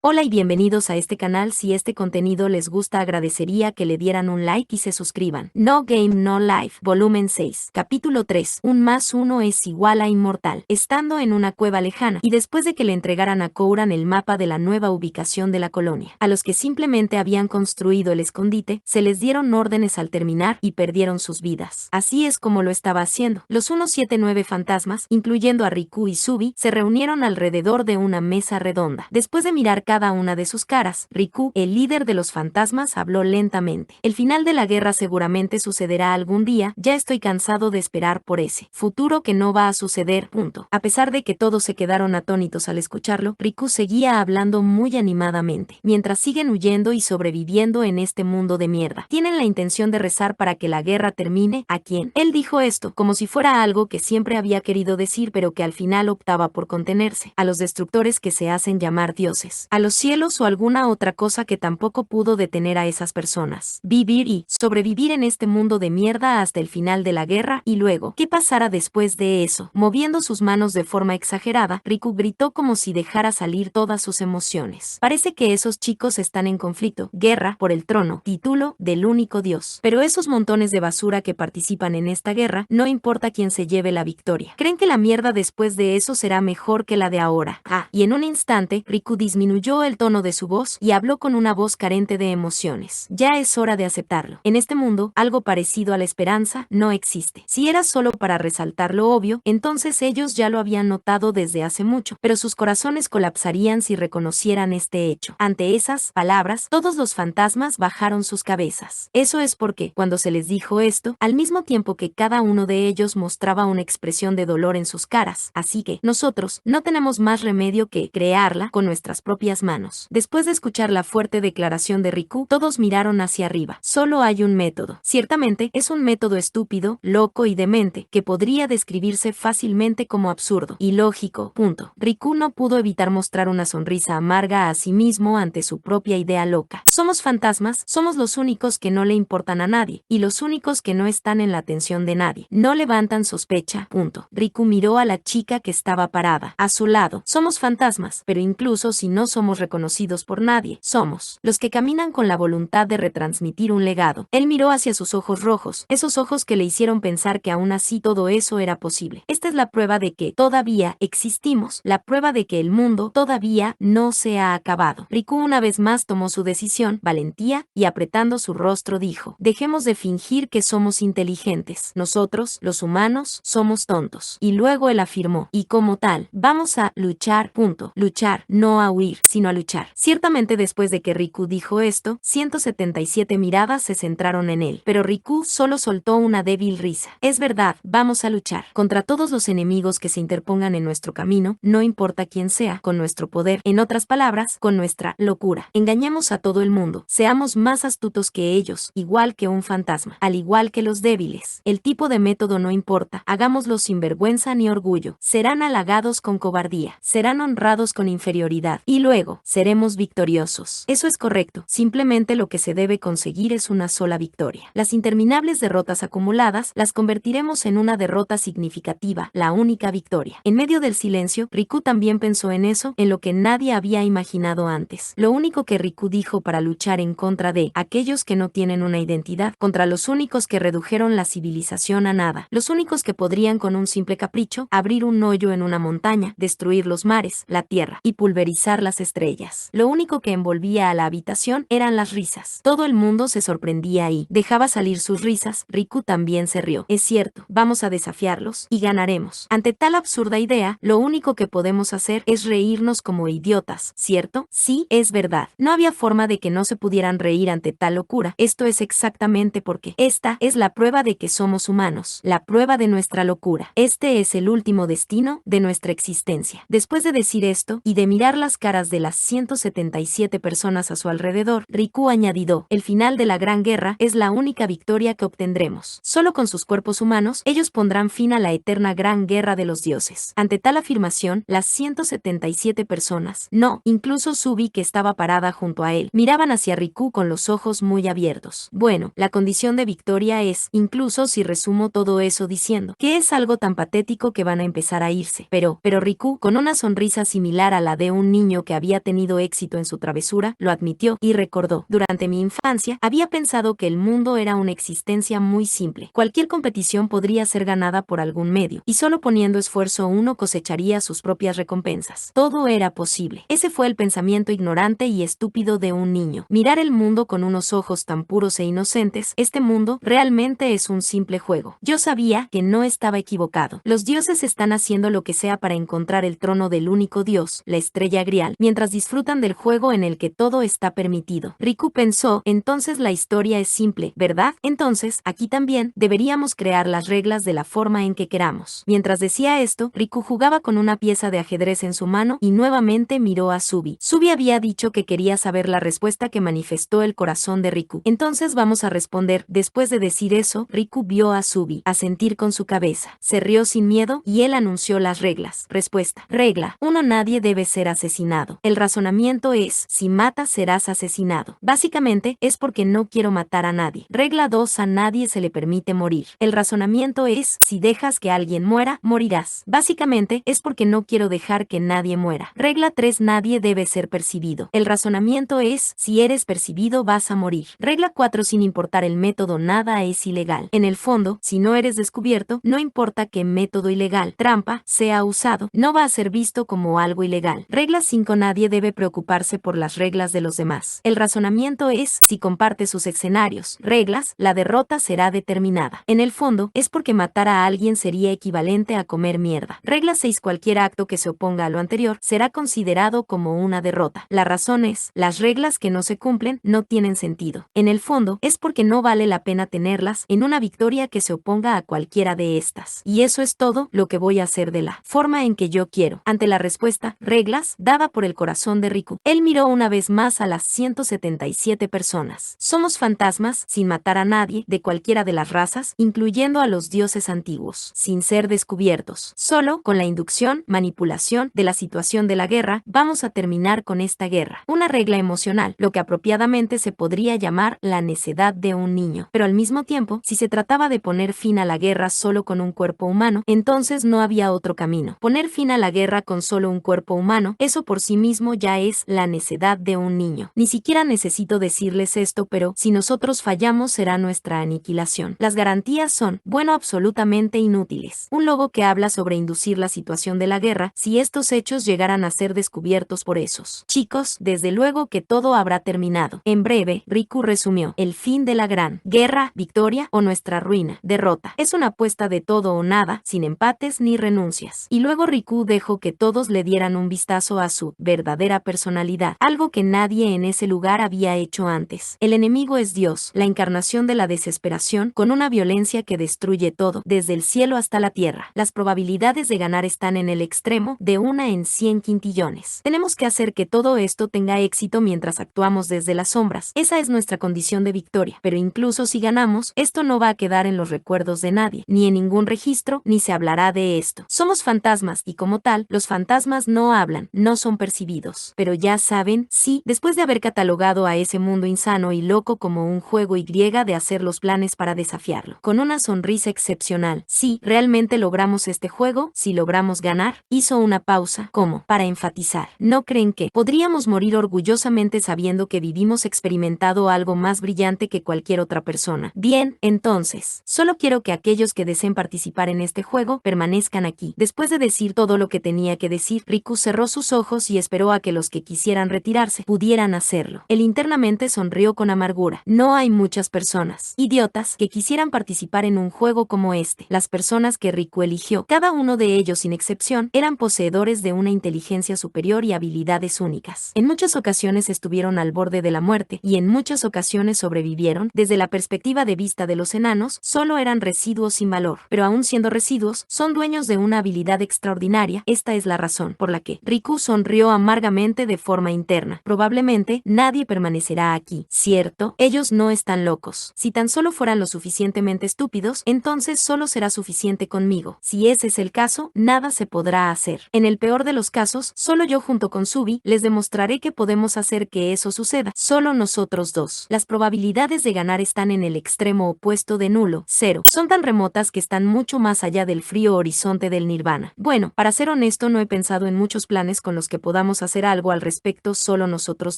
Hola y bienvenidos a este canal. Si este contenido les gusta, agradecería que le dieran un like y se suscriban. No Game No Life, volumen 6, capítulo 3. 1 más 1 es igual a inmortal. Estando en una cueva lejana, y después de que le entregaran a Kouran el mapa de la nueva ubicación de la colonia, a los que simplemente habían construido el escondite, se les dieron órdenes al terminar y perdieron sus vidas. Así es como lo estaba haciendo. Los 179 fantasmas, incluyendo a Riku y Subi, se reunieron alrededor de una mesa redonda. Después de mirar cada una de sus caras, Riku, el líder de los fantasmas, habló lentamente. El final de la guerra seguramente sucederá algún día, ya estoy cansado de esperar por ese futuro que no va a suceder, punto. A pesar de que todos se quedaron atónitos al escucharlo, Riku seguía hablando muy animadamente. Mientras siguen huyendo y sobreviviendo en este mundo de mierda, tienen la intención de rezar para que la guerra termine. ¿A quién? Él dijo esto, como si fuera algo que siempre había querido decir pero que al final optaba por contenerse. A los destructores que se hacen llamar dioses, a los cielos o alguna otra cosa que tampoco pudo detener a esas personas. Vivir y sobrevivir en este mundo de mierda hasta el final de la guerra y luego, ¿qué pasará después de eso? Moviendo sus manos de forma exagerada, Riku gritó como si dejara salir todas sus emociones. Parece que esos chicos están en conflicto. Guerra por el trono, título del único dios. Pero esos montones de basura que participan en esta guerra, no importa quién se lleve la victoria. ¿Creen que la mierda después de eso será mejor que la de ahora? Y en un instante, Riku disminuyó el tono de su voz y habló con una voz carente de emociones. Ya es hora de aceptarlo. En este mundo, algo parecido a la esperanza no existe. Si era solo para resaltar lo obvio, entonces ellos ya lo habían notado desde hace mucho, pero sus corazones colapsarían si reconocieran este hecho. Ante esas palabras, todos los fantasmas bajaron sus cabezas. Eso es porque, cuando se les dijo esto, al mismo tiempo que cada uno de ellos mostraba una expresión de dolor en sus caras, así que nosotros no tenemos más remedio que crearla con nuestras propias manos. Después de escuchar la fuerte declaración de Riku, todos miraron hacia arriba. Solo hay un método. Ciertamente, es un método estúpido, loco y demente, que podría describirse fácilmente como absurdo, ilógico, punto. Riku no pudo evitar mostrar una sonrisa amarga a sí mismo ante su propia idea loca. Somos fantasmas, somos los únicos que no le importan a nadie, y los únicos que no están en la atención de nadie. No levantan sospecha, punto. Riku miró a la chica que estaba parada a su lado. Somos fantasmas, pero incluso si no somos reconocidos por nadie, somos los que caminan con la voluntad de retransmitir un legado. Él miró hacia sus ojos rojos, esos ojos que le hicieron pensar que aún así todo eso era posible. Esta es la prueba de que todavía existimos, la prueba de que el mundo todavía no se ha acabado. Riku una vez más tomó su decisión, valentía, y apretando su rostro dijo: dejemos de fingir que somos inteligentes. Nosotros, los humanos, somos tontos. Y luego él afirmó: y como tal, vamos a luchar, punto. Luchar, no a huir, sino a luchar. Ciertamente después de que Riku dijo esto, 177 miradas se centraron en él, pero Riku solo soltó una débil risa. Es verdad, vamos a luchar contra todos los enemigos que se interpongan en nuestro camino, no importa quién sea, con nuestro poder, en otras palabras, con nuestra locura. Engañemos a todo el mundo, seamos más astutos que ellos, igual que un fantasma, al igual que los débiles. El tipo de método no importa, hagámoslo sin vergüenza ni orgullo. Serán halagados con cobardía, serán honrados con inferioridad, y luego, seremos victoriosos. Eso es correcto, simplemente lo que se debe conseguir es una sola victoria. Las interminables derrotas acumuladas las convertiremos en una derrota significativa, la única victoria. En medio del silencio, Riku también pensó en eso, en lo que nadie había imaginado antes. Lo único que Riku dijo para luchar en contra de aquellos que no tienen una identidad, contra los únicos que redujeron la civilización a nada, los únicos que podrían con un simple capricho abrir un hoyo en una montaña, destruir los mares, la tierra y pulverizar las estrellas. Lo único que envolvía a la habitación eran las risas. Todo el mundo se sorprendía y dejaba salir sus risas. Riku también se rió. Es cierto, vamos a desafiarlos y ganaremos. Ante tal absurda idea, lo único que podemos hacer es reírnos como idiotas, ¿cierto? Sí, es verdad. No había forma de que no se pudieran reír ante tal locura. Esto es exactamente porque esta es la prueba de que somos humanos, la prueba de nuestra locura. Este es el último destino de nuestra existencia. Después de decir esto y de mirar las caras de las 177 personas a su alrededor, Riku añadió: el final de la gran guerra es la única victoria que obtendremos. Solo con sus cuerpos humanos, ellos pondrán fin a la eterna gran guerra de los dioses. Ante tal afirmación, las 177 personas, no, incluso Subi, que estaba parada junto a él, miraban hacia Riku con los ojos muy abiertos. Bueno, la condición de victoria es, incluso si resumo todo eso diciendo que es algo tan patético que van a empezar a irse. Pero Riku, con una sonrisa similar a la de un niño que había había tenido éxito en su travesura, lo admitió y recordó. Durante mi infancia, había pensado que el mundo era una existencia muy simple. Cualquier competición podría ser ganada por algún medio, y solo poniendo esfuerzo uno cosecharía sus propias recompensas. Todo era posible. Ese fue el pensamiento ignorante y estúpido de un niño. Mirar el mundo con unos ojos tan puros e inocentes, este mundo realmente es un simple juego. Yo sabía que no estaba equivocado. Los dioses están haciendo lo que sea para encontrar el trono del único dios, la estrella grial, mientras disfrutan del juego en el que todo está permitido. Riku pensó, entonces la historia es simple, ¿verdad? Entonces, aquí también, deberíamos crear las reglas de la forma en que queramos. Mientras decía esto, Riku jugaba con una pieza de ajedrez en su mano y nuevamente miró a Subi. Subi había dicho que quería saber la respuesta que manifestó el corazón de Riku. Entonces vamos a responder. Después de decir eso, Riku vio a Subi asentir con su cabeza. Se rió sin miedo y él anunció las reglas. Respuesta. Regla 1. Nadie debe ser asesinado. El razonamiento es, si matas serás asesinado. Básicamente, es porque no quiero matar a nadie. Regla 2. A nadie se le permite morir. El razonamiento es, si dejas que alguien muera, morirás. Básicamente, es porque no quiero dejar que nadie muera. Regla 3. Nadie debe ser percibido. El razonamiento es, si eres percibido vas a morir. Regla 4. Sin importar el método, nada es ilegal. En el fondo, si no eres descubierto, no importa qué método ilegal, trampa, sea usado, no va a ser visto como algo ilegal. Regla 5. Nadie debe preocuparse por las reglas de los demás. El razonamiento es, si comparte sus escenarios, reglas, la derrota será determinada. En el fondo, es porque matar a alguien sería equivalente a comer mierda. Regla 6. Cualquier acto que se oponga a lo anterior será considerado como una derrota. La razón es, las reglas que no se cumplen no tienen sentido. En el fondo, es porque no vale la pena tenerlas en una victoria que se oponga a cualquiera de estas. Y eso es todo lo que voy a hacer de la forma en que yo quiero. Ante la respuesta, reglas, dada por el corazón de Riku, él miró una vez más a las 177 personas. Somos fantasmas, sin matar a nadie, de cualquiera de las razas, incluyendo a los dioses antiguos, sin ser descubiertos. Solo, con la inducción, manipulación, de la situación de la guerra, vamos a terminar con esta guerra. Una regla emocional, lo que apropiadamente se podría llamar la necedad de un niño. Pero al mismo tiempo, si se trataba de poner fin a la guerra solo con un cuerpo humano, entonces no había otro camino. Poner fin a la guerra con solo un cuerpo humano, eso por sí mismo ya es la necedad de un niño. Ni siquiera necesito decirles esto, pero si nosotros fallamos será nuestra aniquilación. Las garantías son, bueno, absolutamente inútiles. Un logo que habla sobre inducir la situación de la guerra si estos hechos llegaran a ser descubiertos por esos chicos, desde luego que todo habrá terminado. En breve, Riku resumió, el fin de la gran guerra, victoria o nuestra ruina, derrota. Es una apuesta de todo o nada, sin empates ni renuncias. Y luego Riku dejó que todos le dieran un vistazo a su verdadera personalidad, algo que nadie en ese lugar había hecho antes. El enemigo es Dios, la encarnación de la desesperación, con una violencia que destruye todo, desde el cielo hasta la tierra. Las probabilidades de ganar están en el extremo, de 1 en 100 quintillones. Tenemos que hacer que todo esto tenga éxito mientras actuamos desde las sombras. Esa es nuestra condición de victoria. Pero incluso si ganamos, esto no va a quedar en los recuerdos de nadie, ni en ningún registro, ni se hablará de esto. Somos fantasmas, y como tal, los fantasmas no hablan, no son percibidos. Pero ya saben, sí, después de haber catalogado a ese mundo insano y loco como un juego y de hacer los planes para desafiarlo. Con una sonrisa excepcional, sí, realmente logramos este juego, si logramos ganar, hizo una pausa, como, para enfatizar. ¿No creen que podríamos morir orgullosamente sabiendo que vivimos experimentado algo más brillante que cualquier otra persona? Bien, entonces, solo quiero que aquellos que deseen participar en este juego permanezcan aquí. Después de decir todo lo que tenía que decir, Riku cerró sus ojos y esperó a que los que quisieran retirarse pudieran hacerlo. Él internamente sonrió con amargura. No hay muchas personas, idiotas, que quisieran participar en un juego como este. Las personas que Riku eligió, cada uno de ellos sin excepción, eran poseedores de una inteligencia superior y habilidades únicas. En muchas ocasiones estuvieron al borde de la muerte, y en muchas ocasiones sobrevivieron. Desde la perspectiva de vista de los enanos, solo eran residuos sin valor, pero aún siendo residuos, son dueños de una habilidad extraordinaria. Esta es la razón por la que Riku sonrió amargamente de forma interna. Probablemente nadie permanecerá aquí, ¿cierto? Ellos no están locos. Si tan solo fueran lo suficientemente estúpidos, entonces solo será suficiente conmigo. Si ese es el caso, nada se podrá hacer. En el peor de los casos, solo yo junto con Subi les demostraré que podemos hacer que eso suceda. Solo nosotros dos. Las probabilidades de ganar están en el extremo opuesto de nulo, cero. Son tan remotas que están mucho más allá del frío horizonte del nirvana. Bueno, para ser honesto, no he pensado en muchos planes con los que podamos podemos hacer algo al respecto solo nosotros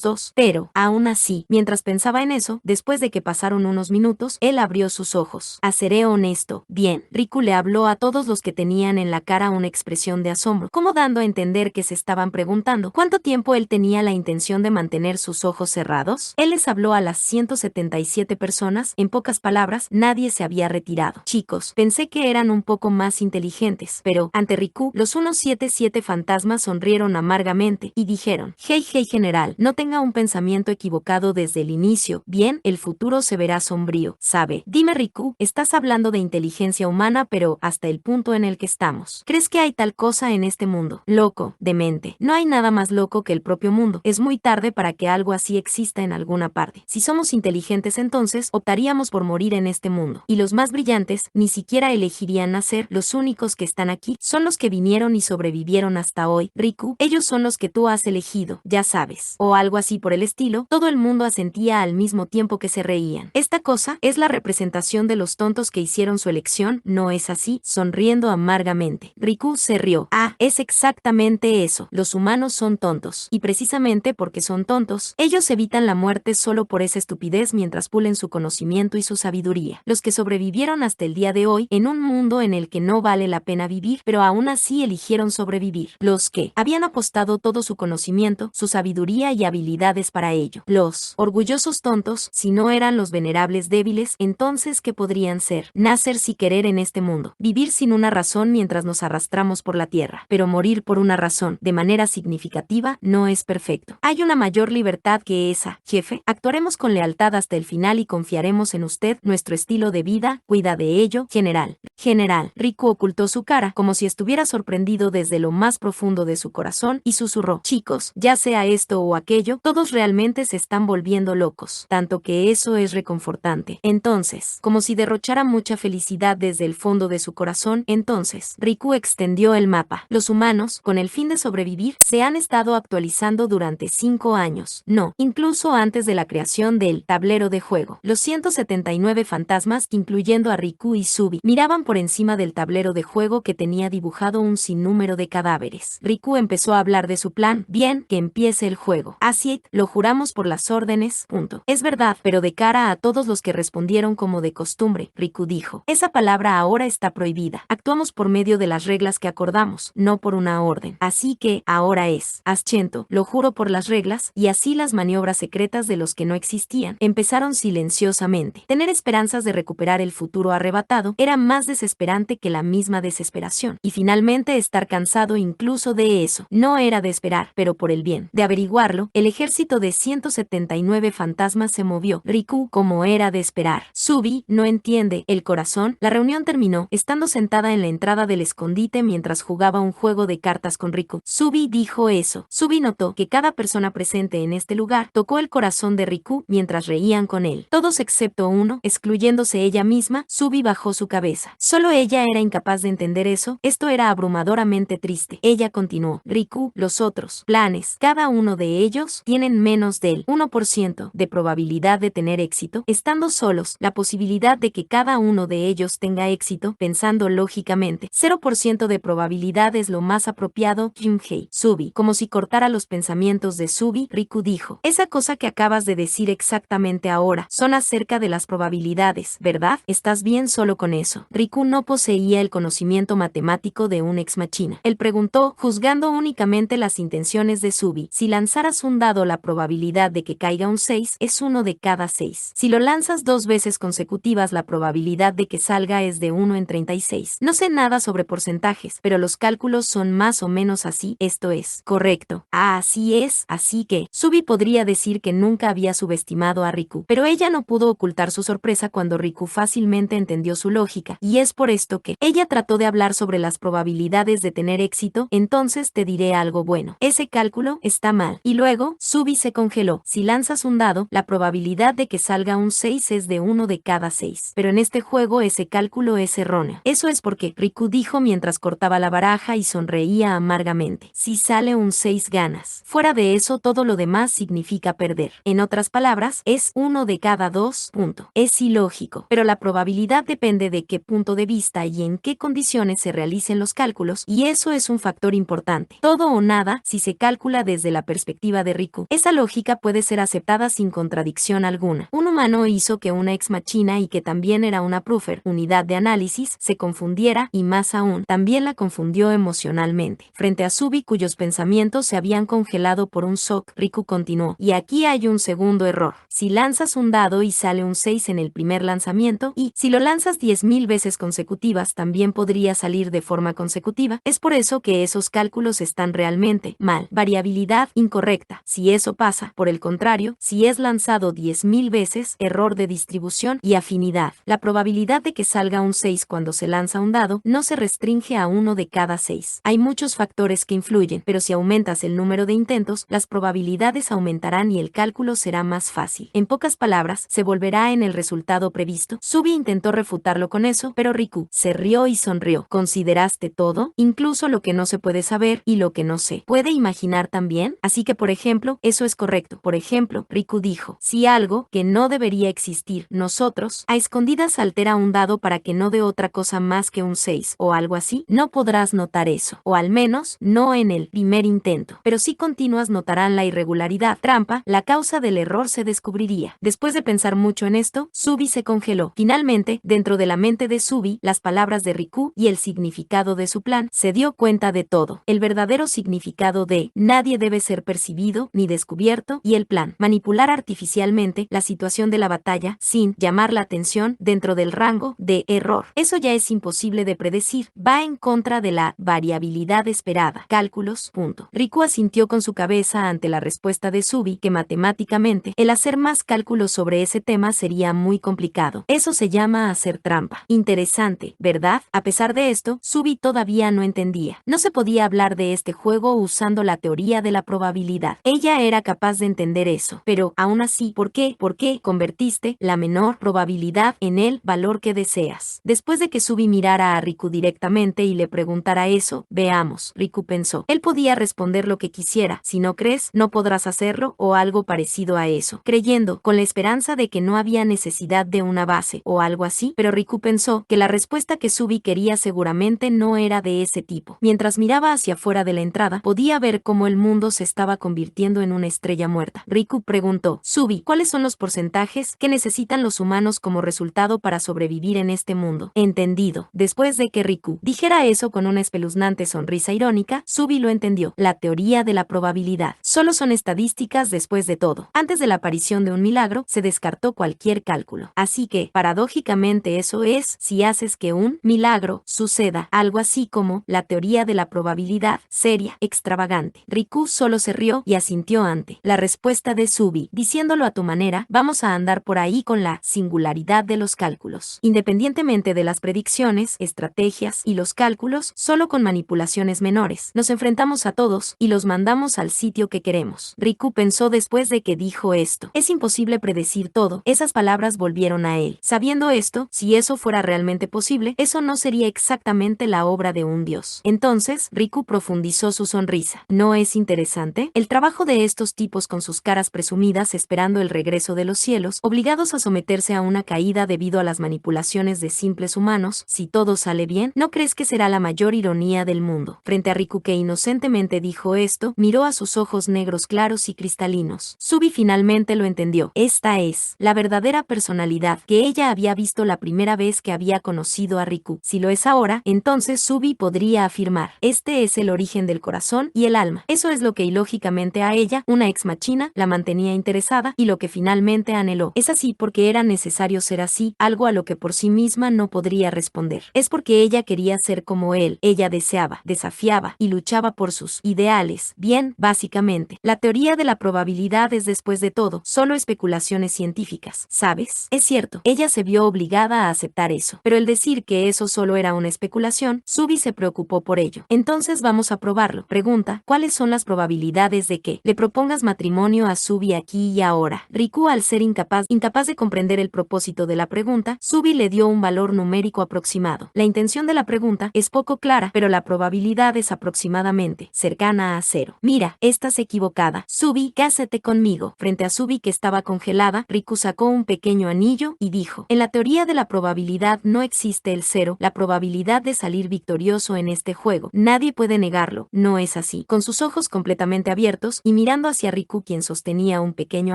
dos. Pero, aún así, mientras pensaba en eso, después de que pasaron unos minutos, él abrió sus ojos. Seré honesto. Bien. Riku le habló a todos los que tenían en la cara una expresión de asombro, como dando a entender que se estaban preguntando cuánto tiempo él tenía la intención de mantener sus ojos cerrados. Él les habló a las 177 personas, en pocas palabras, nadie se había retirado. Chicos, pensé que eran un poco más inteligentes, pero, ante Riku, los 177 fantasmas sonrieron amargamente y dijeron: hey general, no tenga un pensamiento equivocado desde el inicio, bien, el futuro se verá sombrío, ¿sabe? Dime Riku, estás hablando de inteligencia humana pero hasta el punto en el que estamos. ¿Crees que hay tal cosa en este mundo? Loco, demente. No hay nada más loco que el propio mundo. Es muy tarde para que algo así exista en alguna parte. Si somos inteligentes entonces, optaríamos por morir en este mundo. Y los más brillantes ni siquiera elegirían nacer. Los únicos que están aquí son los que vinieron y sobrevivieron hasta hoy. Riku, ellos son los que tú has elegido, ya sabes. O algo así por el estilo. Todo el mundo asentía al mismo tiempo que se reían. Esta cosa es la representación de los tontos que hicieron su elección, ¿no es así? Sonriendo amargamente. Riku se rió. Es exactamente eso. Los humanos son tontos. Y precisamente porque son tontos, ellos evitan la muerte solo por esa estupidez mientras pulen su conocimiento y su sabiduría. Los que sobrevivieron hasta el día de hoy, en un mundo en el que no vale la pena vivir, pero aún así eligieron sobrevivir. Los que habían apostado todo su conocimiento, su sabiduría y habilidades para ello. Los orgullosos tontos, si no eran los venerables débiles, entonces ¿qué podrían ser? Nacer sin querer en este mundo, vivir sin una razón mientras nos arrastramos por la tierra, pero morir por una razón, de manera significativa, no es perfecto. Hay una mayor libertad que esa, jefe. Actuaremos con lealtad hasta el final y confiaremos en usted, nuestro estilo de vida, cuida de ello, general. General. Riku ocultó su cara, como si estuviera sorprendido desde lo más profundo de su corazón, y susurró: chicos, ya sea esto o aquello, todos realmente se están volviendo locos, tanto que eso es reconfortante. Entonces, como si derrochara mucha felicidad desde el fondo de su corazón, entonces, Riku extendió el mapa. Los humanos, con el fin de sobrevivir, se han estado actualizando durante 5 años. No, incluso antes de la creación del tablero de juego. Los 179 fantasmas, incluyendo a Riku y Subi, miraban por encima del tablero de juego que tenía dibujado un sinnúmero de cadáveres. Riku empezó a hablar de su plan. Bien, que empiece el juego. Así, lo juramos por las órdenes. Es verdad, pero de cara a todos los que respondieron como de costumbre, Riku dijo: esa palabra ahora está prohibida. Actuamos por medio de las reglas que acordamos, no por una orden. Así que, ahora es. Aschento, lo juro por las reglas, y así las maniobras secretas de los que no existían empezaron silenciosamente. Tener esperanzas de recuperar el futuro arrebatado era más desesperante que la misma desesperación. Y finalmente estar cansado incluso de eso. No era de esperar, pero por el bien de averiguarlo, el ejército de 179 fantasmas se movió. Riku, como era de esperar. Subi, no entiende, el corazón. La reunión terminó, estando sentada en la entrada del escondite mientras jugaba un juego de cartas con Riku. Subi dijo eso. Subi notó que cada persona presente en este lugar tocó el corazón de Riku mientras reían con él. Todos excepto uno, excluyéndose ella misma. Subi bajó su cabeza. Solo ella era incapaz de entender eso. Esto era abrumadoramente triste. Ella continuó: Riku, los otros planes, cada uno de ellos, tienen menos del 1% de probabilidad de tener éxito. Estando solos, la posibilidad de que cada uno de ellos tenga éxito, pensando lógicamente, 0% de probabilidad es lo más apropiado. Junhei. Subi, como si cortara los pensamientos de Subi, Riku dijo: esa cosa que acabas de decir exactamente ahora, son acerca de las probabilidades, ¿verdad? ¿Estás bien solo con eso? Riku no poseía el conocimiento matemático de un ex machina. Él preguntó, juzgando únicamente las intenciones de Subi: si lanzaras un dado, la probabilidad de que caiga un 6 es 1 de cada 6. Si lo lanzas 2 veces consecutivas, la probabilidad de que salga es de 1 en 36. No sé nada sobre porcentajes, pero los cálculos son más o menos así. Esto es correcto. Así es. Así que, Subi podría decir que nunca había subestimado a Riku, pero ella no pudo ocultar su sorpresa cuando Riku fácilmente entendió su lógica, y es por esto que ella trató de hablar sobre las probabilidades de tener éxito. Entonces te diré algo bueno. Ese cálculo está mal. Y luego, Subi se congeló. Si lanzas un dado, la probabilidad de que salga un 6 es de 1 de cada 6. Pero en este juego ese cálculo es erróneo. Eso es porque, Riku dijo mientras cortaba la baraja y sonreía amargamente. Si sale un 6 ganas. Fuera de eso, todo lo demás significa perder. En otras palabras, es 1 de cada 2. Es ilógico. Pero la probabilidad depende de qué punto de vista y en qué condiciones se realicen los cálculos, y eso es un factor importante. Todo o nada si se calcula desde la perspectiva de Riku. Esa lógica puede ser aceptada sin contradicción alguna. Un humano hizo que una ex machina y que también era una proofer, unidad de análisis, se confundiera y más aún, también la confundió emocionalmente. Frente a Subi, cuyos pensamientos se habían congelado por un shock, Riku continuó. Y aquí hay un segundo error. Si lanzas un dado y sale un 6 en el primer lanzamiento, y si lo lanzas 10.000 veces consecutivas, también podría salir de forma consecutiva. Es por eso que esos cálculos están realmente mal. Variabilidad incorrecta. Si eso pasa, por el contrario, si es lanzado 10.000 veces, error de distribución y afinidad. La probabilidad de que salga un 6 cuando se lanza un dado no se restringe a uno de cada 6. Hay muchos factores que influyen, pero si aumentas el número de intentos, las probabilidades aumentarán y el cálculo será más fácil. En pocas palabras, se volverá en el resultado previsto. Subi intentó refutarlo con eso, pero Riku se rió y sonrió. ¿Consideraste todo? Incluso lo que no se puede saber y lo que no se puede imaginar también. Así que, por ejemplo, eso es correcto. Por ejemplo, Riku dijo, si algo que no debería existir, nosotros, a escondidas altera un dado para que no dé otra cosa más que un 6 o algo así, no podrás notar eso, o al menos no en el primer intento. Pero si continúas notarán la irregularidad, trampa, la causa del error se descubriría. Después de pensar mucho en esto, Subi se congeló. Finalmente, dentro de la mente de Subi, las palabras de Riku y el significado de su plan, se dio cuenta de todo. El verdadero significado de nadie debe ser percibido ni descubierto y el plan, manipular artificialmente la situación de la batalla sin llamar la atención dentro del rango de error. Eso ya es imposible de predecir, va en contra de la variabilidad esperada. Cálculos, punto. Riku asintió con su cabeza ante la respuesta de Subi que matemáticamente el hacer más cálculos sobre ese tema sería muy complicado. Eso se llama hacer trampa. Interesante, ¿verdad? A pesar de esto, Subi todavía no entendía. No se podía hablar de este juego usando la teoría de la probabilidad. Ella era capaz de entender eso, pero aún así, ¿por qué convertiste la menor probabilidad en el valor que deseas? Después de que Subi mirara a Riku directamente y le preguntara eso, veamos, Riku pensó. Él podía responder lo que quisiera, si no crees, no podrás hacerlo o algo parecido a eso, creyendo, con la esperanza de que no había necesidad de una base o algo así, pero Riku pensó que la respuesta que Subi quería seguramente no era de ese tipo. Mientras miraba hacia afuera de la entrada, podía ver cómo el mundo se estaba convirtiendo en una estrella muerta. Riku preguntó, Subi, ¿cuáles son los porcentajes que necesitan los humanos como resultado para sobrevivir en este mundo? Entendido. Después de que Riku dijera eso con una espeluznante sonrisa irónica, Subi lo entendió. La teoría de la probabilidad. Solo son estadísticas después de todo. Antes de la aparición de un milagro, se descartó cualquier cálculo. Así que, paradójicamente eso es, si haces que un milagro suceda, algo así como la teoría de la probabilidad, seria, extravagante. Riku solo se rió y asintió ante la respuesta de Subi, diciéndolo a tu manera, vamos a andar por ahí con la singularidad de los cálculos. Independientemente de las predicciones, estrategias y los cálculos, solo con manipulaciones menores, nos enfrentamos a todos y los mandamos al sitio que queremos. Riku pensó después de que dijo esto. Es imposible predecir todo. Esas palabras volvieron a él. Sabiendo esto, si eso fuera realmente posible, eso no sería exactamente la obra de un dios. Entonces, Riku profundizó su sonrisa. ¿No es interesante? El trabajo de estos tipos con sus caras presumidas esperando el regreso de los cielos, obligados a someterse a una caída debido a las manipulaciones de simples humanos, si todo sale bien, ¿no crees que será la mayor ironía del mundo? Frente a Riku que inocentemente dijo esto, miró a sus ojos negros claros y cristalinos. Subi finalmente lo entendió. Esta es la verdadera personalidad que ella había visto la primera vez que había conocido a Riku. Si lo es ahora, entonces Subi podría afirmar, este es el origen del corazón y el alma. Eso es lo que ilógicamente a ella, una ex machina, la mantenía interesada y lo que finalmente anheló. Es así porque era necesario ser así, algo a lo que por sí misma no podría responder. Es porque ella quería ser como él, ella deseaba, desafiaba y luchaba por sus ideales. Bien, básicamente, la teoría de la probabilidad es después de todo, solo especulaciones científicas, ¿sabes? Es cierto, ella se vio obligada a aceptar eso, pero el decir que eso solo era una especulación, Subi se preocupó por ello. Entonces vamos a probarlo. Pregunta, ¿cuáles son las probabilidades de que le propongas matrimonio a Subi aquí y ahora? Riku, al ser incapaz de comprender el propósito de la pregunta, Subi le dio un valor numérico aproximado. La intención de la pregunta es poco clara, pero la probabilidad es aproximadamente cercana a 0. Mira, estás equivocada. Subi, cásate conmigo. Frente a Subi que estaba congelada, Riku sacó un pequeño anillo y dijo, en la teoría de la probabilidad no existe el 0, la probabilidad de salir victorioso en este juego. Nadie puede negarlo, ¿no es así? Sí, con sus ojos completamente abiertos y mirando hacia Riku, quien sostenía un pequeño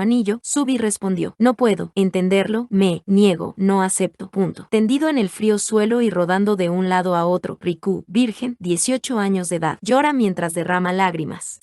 anillo, Subi respondió: no puedo entenderlo, me niego, no acepto. Punto. Tendido en el frío suelo y rodando de un lado a otro, Riku, virgen, 18 años de edad, llora mientras derrama lágrimas.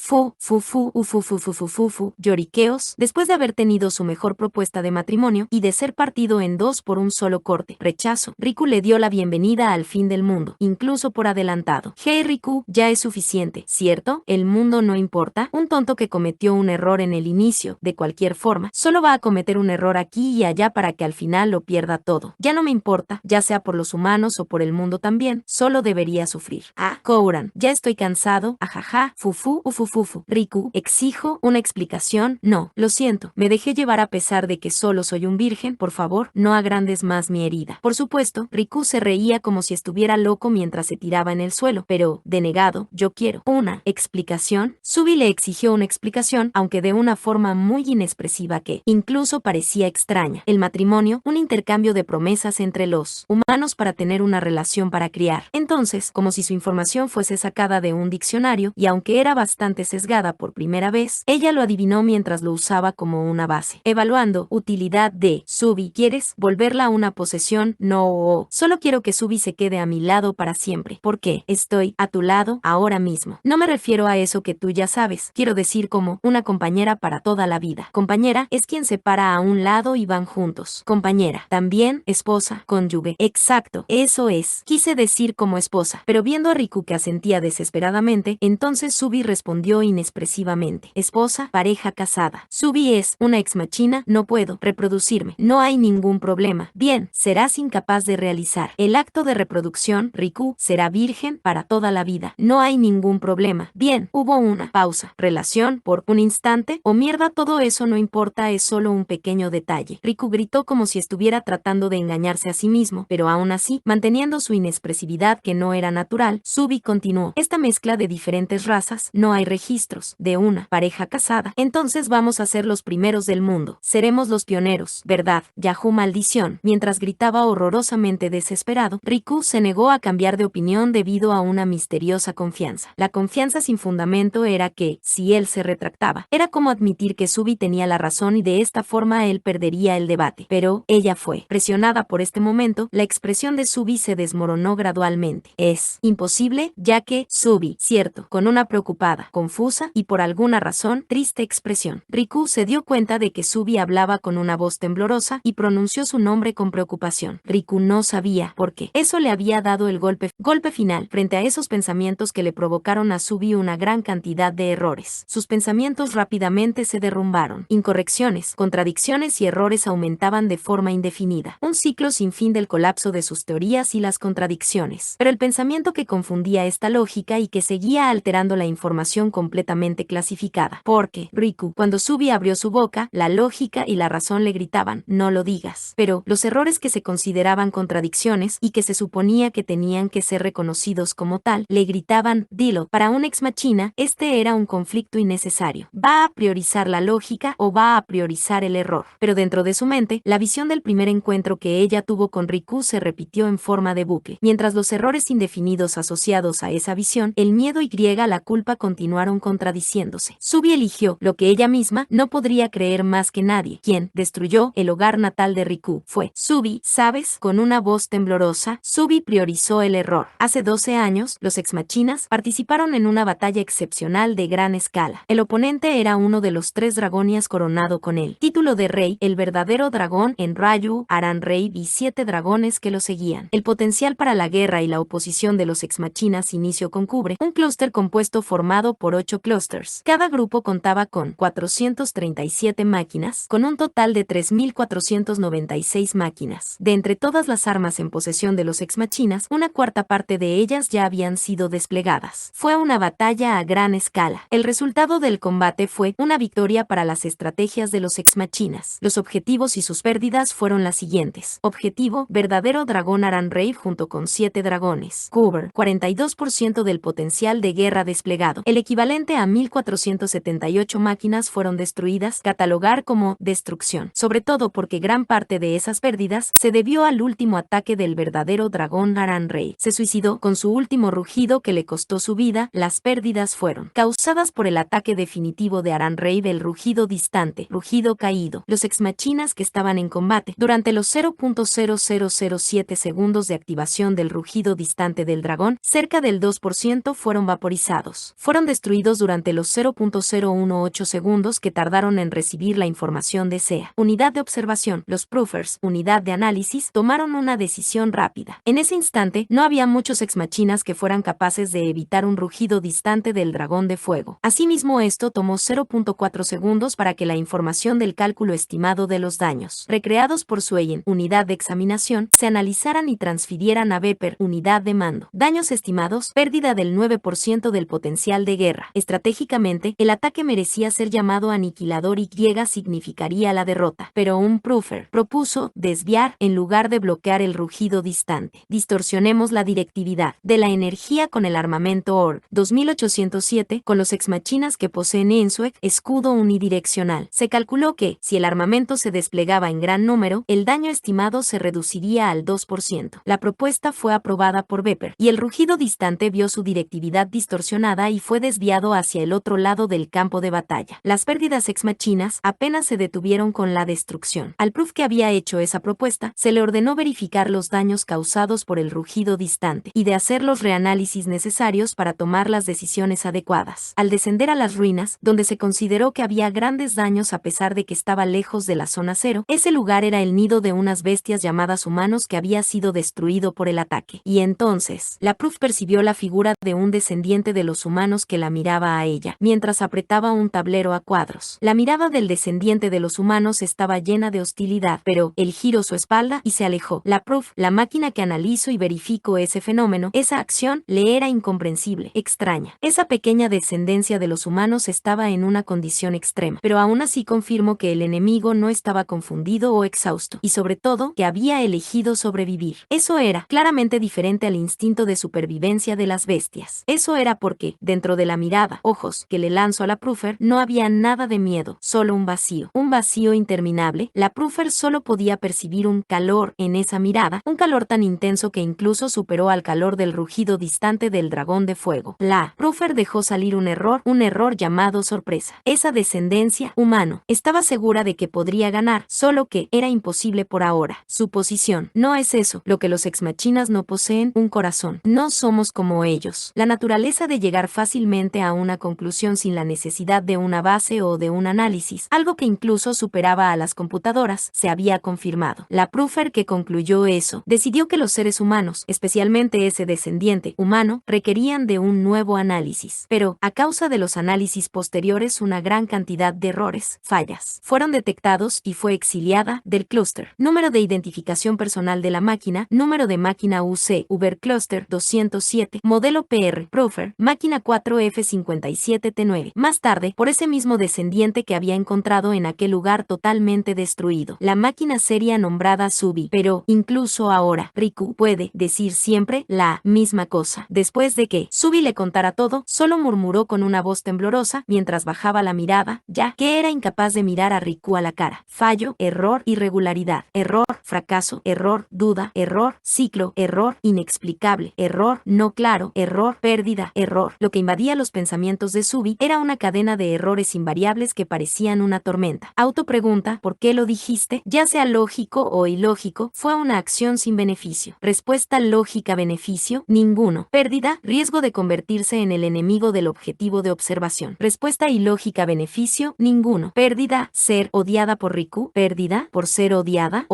Lloriqueos, después de haber tenido su mejor propuesta de matrimonio y de ser partido en dos por un solo corte. Rechazo. Riku le dio la bienvenida al fin del mundo, incluso por adelantado. Hey Riku, ya es suficiente, ¿cierto? El mundo no importa. Un tonto que cometió un error en el inicio, de cualquier forma, solo va a cometer un error aquí y allá para que al final lo pierda todo. Ya no me importa, ya sea por los humanos o por el mundo también, solo debería sufrir. Ah, Kouran, ya estoy cansado, ajaja, ufufufu. Riku, exijo una explicación. No, lo siento, me dejé llevar a pesar de que solo soy un virgen, por favor, no agrandes más mi herida. Por supuesto, Riku se reía como si estuviera loco mientras se tiraba en el suelo, pero, denegado, yo quiero una explicación. Subi le exigió una explicación, aunque de una forma muy inexpresiva que, incluso parecía extraña. El matrimonio, un intercambio de promesas entre los humanos para tener una relación para criar. Entonces, como si su información fuese sacada de un diccionario, y aunque era bastante sesgada por primera vez, ella lo adivinó mientras lo usaba como una base. Evaluando, utilidad de Subi, ¿quieres volverla a una posesión? No, solo quiero que Subi se quede a mi lado para siempre, porque estoy a tu lado ahora mismo. No me refiero a eso que tú ya sabes, quiero decir como una compañera para toda la vida. Compañera es quien se para a un lado y van juntos. Compañera, también esposa, cónyuge. Exacto, eso es. Quise decir como esposa, pero viendo a Riku que asentía desesperadamente, entonces Subi respondió inexpresivamente: esposa, pareja casada. Subi es una ex machina, no puedo reproducirme. No hay ningún problema. Bien, serás incapaz de realizar el acto de reproducción. Riku será virgen para toda la vida. No hay ningún problema. Bien, hubo una pausa. ¿Relación por un instante? ¿O mierda? Todo eso no importa, es solo un pequeño detalle. Riku gritó como si estuviera tratando de engañarse a sí mismo, pero aún así, manteniendo su inexpresividad que no era natural, Subi continuó: esta mezcla de diferentes razas, no hay registros de una pareja casada. Entonces vamos a ser los primeros del mundo. Seremos los pioneros, ¿verdad? Yahoo maldición. Mientras gritaba horrorosamente desesperado, Riku se negó a cambiar de opinión debido a una misteriosa confianza. La confianza sin fundamento era que, si él se retractaba, era como admitir que Subi tenía la razón y de esta forma él perdería el debate. Pero ella fue presionada por este momento. La expresión de Subi se desmoronó gradualmente. Es imposible, ya que Subi, cierto, con una preocupada, confusa y por alguna razón triste expresión. Riku se dio cuenta de que Subi hablaba con una voz temblorosa y pronunció su nombre con preocupación. Riku no sabía por qué. Eso le había dado el golpe final frente a esos pensamientos que le provocaron a Subi una gran cantidad de errores. Sus pensamientos rápidamente se derrumbaron. Incorrecciones, contradicciones y errores aumentaban de forma indefinida. Un ciclo sin fin del colapso de sus teorías y las contradicciones. Pero el pensamiento que confundía esta lógica y que seguía alterando la información completamente clasificada. Porque, Riku, cuando Subi abrió su boca, la lógica y la razón le gritaban: no lo digas. Pero los errores que se consideraban contradicciones y que se suponía que tenían que ser reconocidos como tal, le gritaban: dilo. Para un ex machina, este era un conflicto innecesario. ¿Va a priorizar la lógica o va a priorizar el error? Pero dentro de su mente, la visión del primer encuentro que ella tuvo con Riku se repitió en forma de bucle. Mientras los errores indefinidos asociados a esa visión, el miedo y la culpa continuaron contradiciéndose. Subi eligió lo que ella misma no podría creer más que nadie. Quien destruyó el hogar natal de Riku fue Subi, ¿sabes? Con una voz temblorosa, Subi priorizó el error. Hace 12 años, los exmachinas participaron en una batalla excepcional de gran escala. El oponente era uno de los 3 dragonias coronado con el título de rey, el verdadero dragón en Rayu, Aran Rey y 7 dragones que lo seguían. El potencial para la guerra y la oposición de los exmachinas inició con Cubre, un clúster compuesto formado por 8 clústers. Cada grupo contaba con 437 máquinas, con un total de 3.496 máquinas. De entre todas las armas en posesión de los exmachinas, una cuarta parte de ellas ya habían sido desplegadas. Fue una batalla a gran escala. El resultado del combate fue una victoria para las estrategias de los exmachinas. Los objetivos y sus pérdidas fueron las siguientes. Objetivo: verdadero dragón Aran Rey junto con 7 dragones. Cover: 42% del potencial de guerra desplegado. El equivalente a 1.478 máquinas fueron destruidas, catalogar como destrucción. Sobre todo porque gran parte de esas pérdidas se debió al último ataque del verdadero dragón Aran Rey. Se suicidó con su último rugido que le costó su vida. Las pérdidas fueron causadas por el ataque definitivo de Aran Rave, el rugido distante, rugido caído. Los exmachinas que estaban en combate durante los 0.0007 segundos de activación del rugido distante del dragón, cerca del 2% fueron vaporizados. Fueron destruidos durante los 0.018 segundos que tardaron en recibir la información de SEA. Unidad de observación. Los proofers, unidad de análisis, tomaron una decisión rápida. En ese instante, no había muchos exmachinas que fueran capaces de evitar un rugido distante del dragón de fuego. Asimismo, esto tomó 0.4 segundos para que la información del cálculo estimado de los daños, recreados por Sueyen, unidad de examinación, se analizaran y transfirieran a Vepper, unidad de mando. Daños estimados, pérdida del 9% del potencial de guerra. Estratégicamente, el ataque merecía ser llamado aniquilador y Y significaría la derrota, pero un proofer propuso desviar en lugar de bloquear el rugido distante. Distorsionemos la directividad de la energía con el armamento ORG 2807 con los exmachinas que poseen Ensuek, escudo unidireccional. Se calculó que, si el armamento se desplegaba en gran número, el daño estimado se reduciría al 2%. La propuesta fue aprobada por Vepper, y el rugido distante vio su directividad distorsionada y fue desviado hacia el otro lado del campo de batalla. Las pérdidas exmachinas apenas se detuvieron con la destrucción. Al proof que había hecho esa propuesta, se le ordenó verificar los daños causados por el rugido distante y de hacer los reanálisis necesarios para tomar las decisiones adecuadas. Al descender a las ruinas, donde se consideró que había grandes daños a pesar de que estaba lejos de la zona cero, ese lugar era el nido de unas bestias llamadas humanos que había sido destruido por el ataque. Y entonces, la proof percibió la figura de un descendiente de los humanos que la miraba a ella, mientras apretaba un tablero a cuadros. La mirada del descendiente de los humanos estaba llena de hostilidad, pero él giró su espalda y se alejó. La proof, la máquina que analizó y verificó ese fenómeno, esa acción, le era incomprensible, extraña. Esa pequeña descendencia de los humanos estaba en una condición extrema, pero aún así confirmó que el enemigo no estaba confundido o exhausto, y sobre todo, que había elegido sobrevivir. Eso era claramente diferente al instinto de supervivencia de las bestias. Eso era porque, dentro de la mirada, ojos, que le lanzó a la proofer, no había nada de miedo, solo un vacío interminable. La proofer solo podía percibir un calor en esa mirada, un calor tan intenso que incluso superó al calor del rugido distante del dragón de fuego. La proofer dejó salir un error llamado sorpresa. Esa descendencia, humano, estaba segura de que podría ganar, solo que era imposible por ahora. Su posición, no es eso, lo que los exmachinas no poseen, un corazón. No somos como ellos. La naturaleza de llegar fácilmente a una conclusión sin la necesidad de una base o de un análisis, algo que incluso superaba a las computadoras, se había confirmado. La proofer que concluyó eso, decidió que los seres humanos, especialmente ese descendiente humano, requerían de un nuevo análisis. Pero, a causa de los análisis posteriores, una gran cantidad de errores, fallas, fueron detectados y fue exiliada del clúster. Número de identificación personal de la máquina, número de máquina UC, Uber Cluster 207, modelo PR, Proofer, máquina 4F57T9. Más tarde, por ese mismo descendiente que había encontrado en aquel lugar totalmente destruido. La máquina seria nombrada Subi, pero, incluso ahora, Riku puede decir siempre la misma cosa. Después de que Subi le contara todo, solo murmuró con una voz temblorosa mientras bajaba la mirada, ya que era incapaz de mirar a Riku a la cara. Fallo, error, irregularidad, error, fracaso, error, duda, error, ciclo, error, inexplicable, error, no claro, error, pérdida, error. Lo que invadía los pensamientos de Subi era una cadena de errores invariables que parecían una tormenta. Autopregunta, ¿por qué lo dijiste? Ya sea lógico o ilógico, fue una acción sin beneficio. Respuesta lógica, beneficio, ninguno. Pérdida, riesgo de convertirse en el enemigo del objetivo de observación. Respuesta ilógica, beneficio, ninguno. Pérdida, ser odiada por Riku. Pérdida, por ser odiada,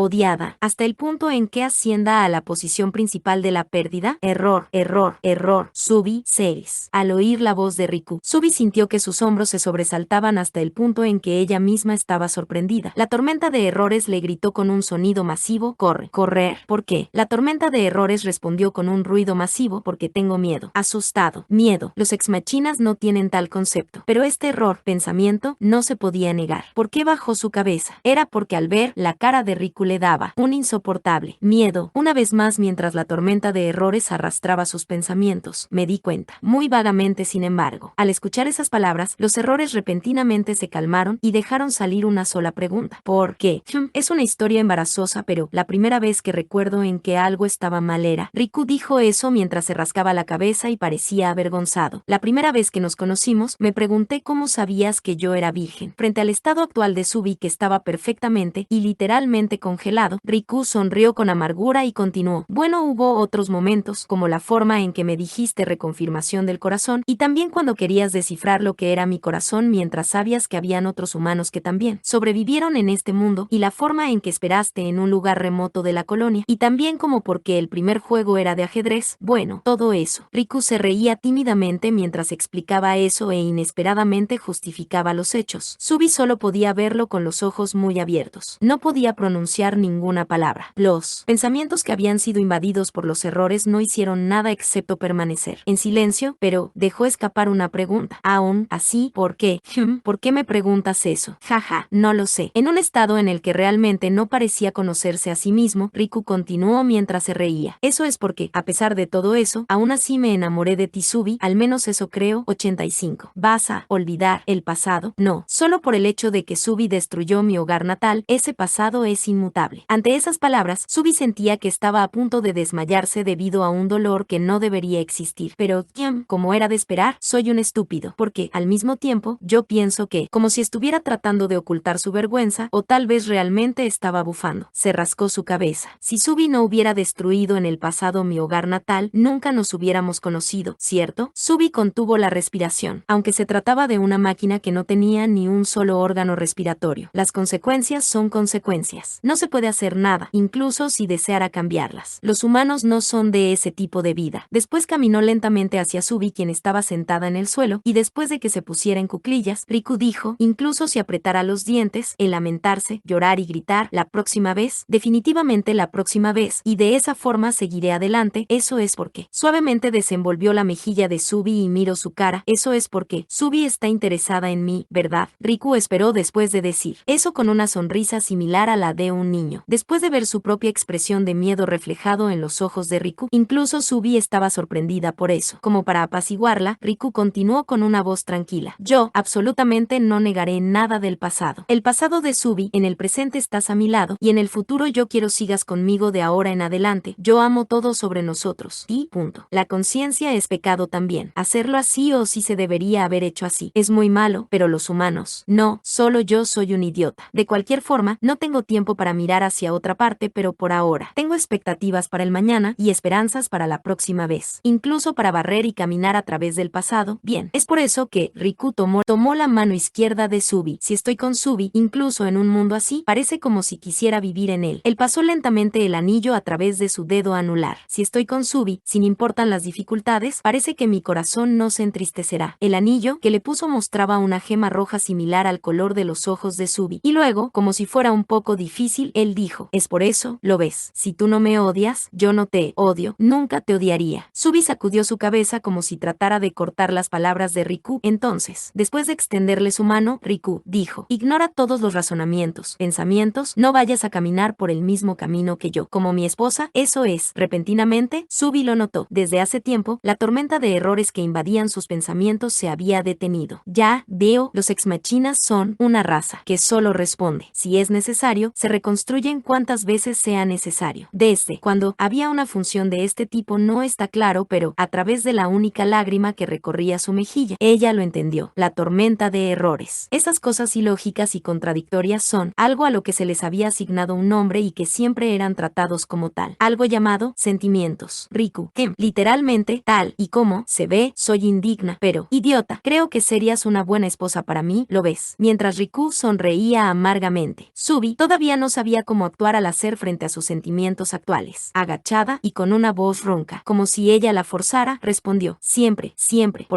hasta el punto en que ascienda a la posición principal de la pérdida. Error, error, error. Subi, series. Al oír la voz de Riku, Subi sintió que sus hombros se sobresaltaban hasta el punto en que ella misma estaba sorprendida. La tormenta de errores le gritó con un sonido masivo, corre, correr. ¿Por qué? La tormenta de errores respondió con un ruido masivo, porque tengo miedo. Asustado, miedo. Los exmachinas no tienen tal concepto. Pero este error, pensamiento, no se podía negar. ¿Por qué bajó su cabeza? Era porque al ver la cara de Riku le daba un insoportable miedo. Una vez más, mientras la tormenta de errores arrastraba sus pensamientos, me di cuenta, muy vagamente sin embargo. Al escuchar esas palabras, los errores repentinamente se calmaron y dejaron salir una sola pregunta. ¿Por qué? Es una historia embarazosa, pero la primera vez que recuerdo en que algo estaba mal era. Riku dijo eso mientras se rascaba la cabeza y parecía avergonzado. avergonzado. La primera vez que nos conocimos, me pregunté cómo sabías que yo era virgen. Frente al estado actual de Subi, que estaba perfectamente y literalmente congelado, Riku sonrió con amargura y continuó. Bueno, hubo otros momentos, como la forma en que me dijiste reconfirmación del corazón, y también cuando querías descifrar lo que era mi corazón mientras sabías que habían otros humanos que también sobrevivieron en este mundo, y la forma en que esperaste en un lugar remoto de la colonia, y también como porque el primer juego era de ajedrez. Bueno, todo eso. Riku se reía tímidamente mientras explicaba eso e inesperadamente justificaba los hechos. Subi solo podía verlo con los ojos muy abiertos. No podía pronunciar ninguna palabra. Los pensamientos que habían sido invadidos por los errores no hicieron nada excepto permanecer en silencio, pero dejó escapar una pregunta. Aún así, ¿por qué? ¿Por qué me preguntas eso? Jaja, no lo sé. En un estado en el que realmente no parecía conocerse a sí mismo, Riku continuó mientras se reía. Eso es porque, a pesar de todo eso, aún así me enamoré de ti, Subi, al menos eso creo. 85. ¿Vas a olvidar el pasado? No, solo por el hecho de que Subi destruyó mi hogar natal, ese pasado es inmutable. Ante esas palabras, Subi sentía que estaba a punto de desmayarse debido a un dolor que no debería existir. Pero, como era de esperar, soy un estúpido, porque, al mismo tiempo, yo pienso que, como si estuviera tratando de ocultar su vergüenza, o tal vez realmente estaba bufando. Se rascó su cabeza. Si Subi no hubiera destruido en el pasado mi hogar natal, nunca nos hubiéramos conocido, ¿cierto? Subi contuvo la respiración, aunque se trataba de una máquina que no tenía ni un solo órgano respiratorio. Las consecuencias son consecuencias. No se puede hacer nada, incluso si deseara cambiarlas. Los humanos no son de ese tipo de vida. Después caminó lentamente hacia Subi, quien estaba sentada en el suelo, y después de que se pusiera en cuclillas, Riku dijo, incluso si apretara los dientes, el lamentarse, llorar y gritar, la próxima vez, definitivamente la próxima vez, y de esa forma seguiré adelante, eso es porque. Suavemente desenvolvió la mejilla de Subi y miró su cara, eso es porque. Subi está interesada en mí, ¿verdad? Riku esperó después de decir eso con una sonrisa similar a la de un niño. Después de ver su propia expresión de miedo reflejado en los ojos de Riku, incluso Subi estaba sorprendida por eso. Como para apaciguarla, Riku continuó con una voz tranquila. Yo, absolutamente no negaré nada del pasado. El pasado de Subi, en el presente estás a mi lado, y en el futuro yo quiero sigas conmigo de ahora en adelante. Yo amo todo sobre nosotros. Y punto. La conciencia es pecado también. Hacerlo así o si se debería haber hecho así. Es muy malo, pero los humanos. No, solo yo soy un idiota. De cualquier forma, no tengo tiempo para mirar hacia otra parte, pero por ahora. Tengo expectativas para el mañana y esperanzas para la próxima vez. Incluso para barrer y caminar a través del pasado. Bien, es por eso que Riku tomó la mano izquierda de Subi. Si estoy con Subi, incluso en un mundo así, parece como si quisiera vivir en él. Él pasó lentamente el anillo a través de su dedo anular. Si estoy con Subi, sin importan las dificultades, parece que mi corazón no se entristecerá. El anillo que le puso mostraba una gema roja similar al color de los ojos de Subi. Y luego, como si fuera un poco difícil, él dijo, es por eso, lo ves. Si tú no me odias, yo no te odio, nunca te odiaría. Subi sacudió su cabeza como si tratara de cortar las palabras de Riku. Entonces, después de extenderle su mano, Riku dijo, ignora todos los razonamientos, pensamientos, no vayas a caminar por el mismo camino que yo. Como mi esposa, eso es. Repentinamente, Subi lo notó. Desde hace tiempo, la tormenta de errores que invadían sus pensamientos se había detenido. Ya veo, los ex machinas son una raza que solo responde. Si es necesario, se reconstruyen cuantas veces sea necesario. Desde cuando había una función de este tipo no está claro, pero a través de la única lágrima que recorría su mejilla, ella lo entendió. La tormenta de errores. Esas cosas ilógicas y contradictorias son algo a lo que se les había asignado un nombre y que siempre eran tratados como tal. Algo llamado sentimientos. Riku, que literalmente, tal y como se ve, soy indigna, pero idiota. Creo que serías una buena esposa para mí, ¿lo ves? Mientras Riku sonreía amargamente. Subi todavía no sabía cómo actuar al hacer frente a sus sentimientos actuales. Agachada y con una voz ronca, como si ella la forzara, respondió, siempre, siempre,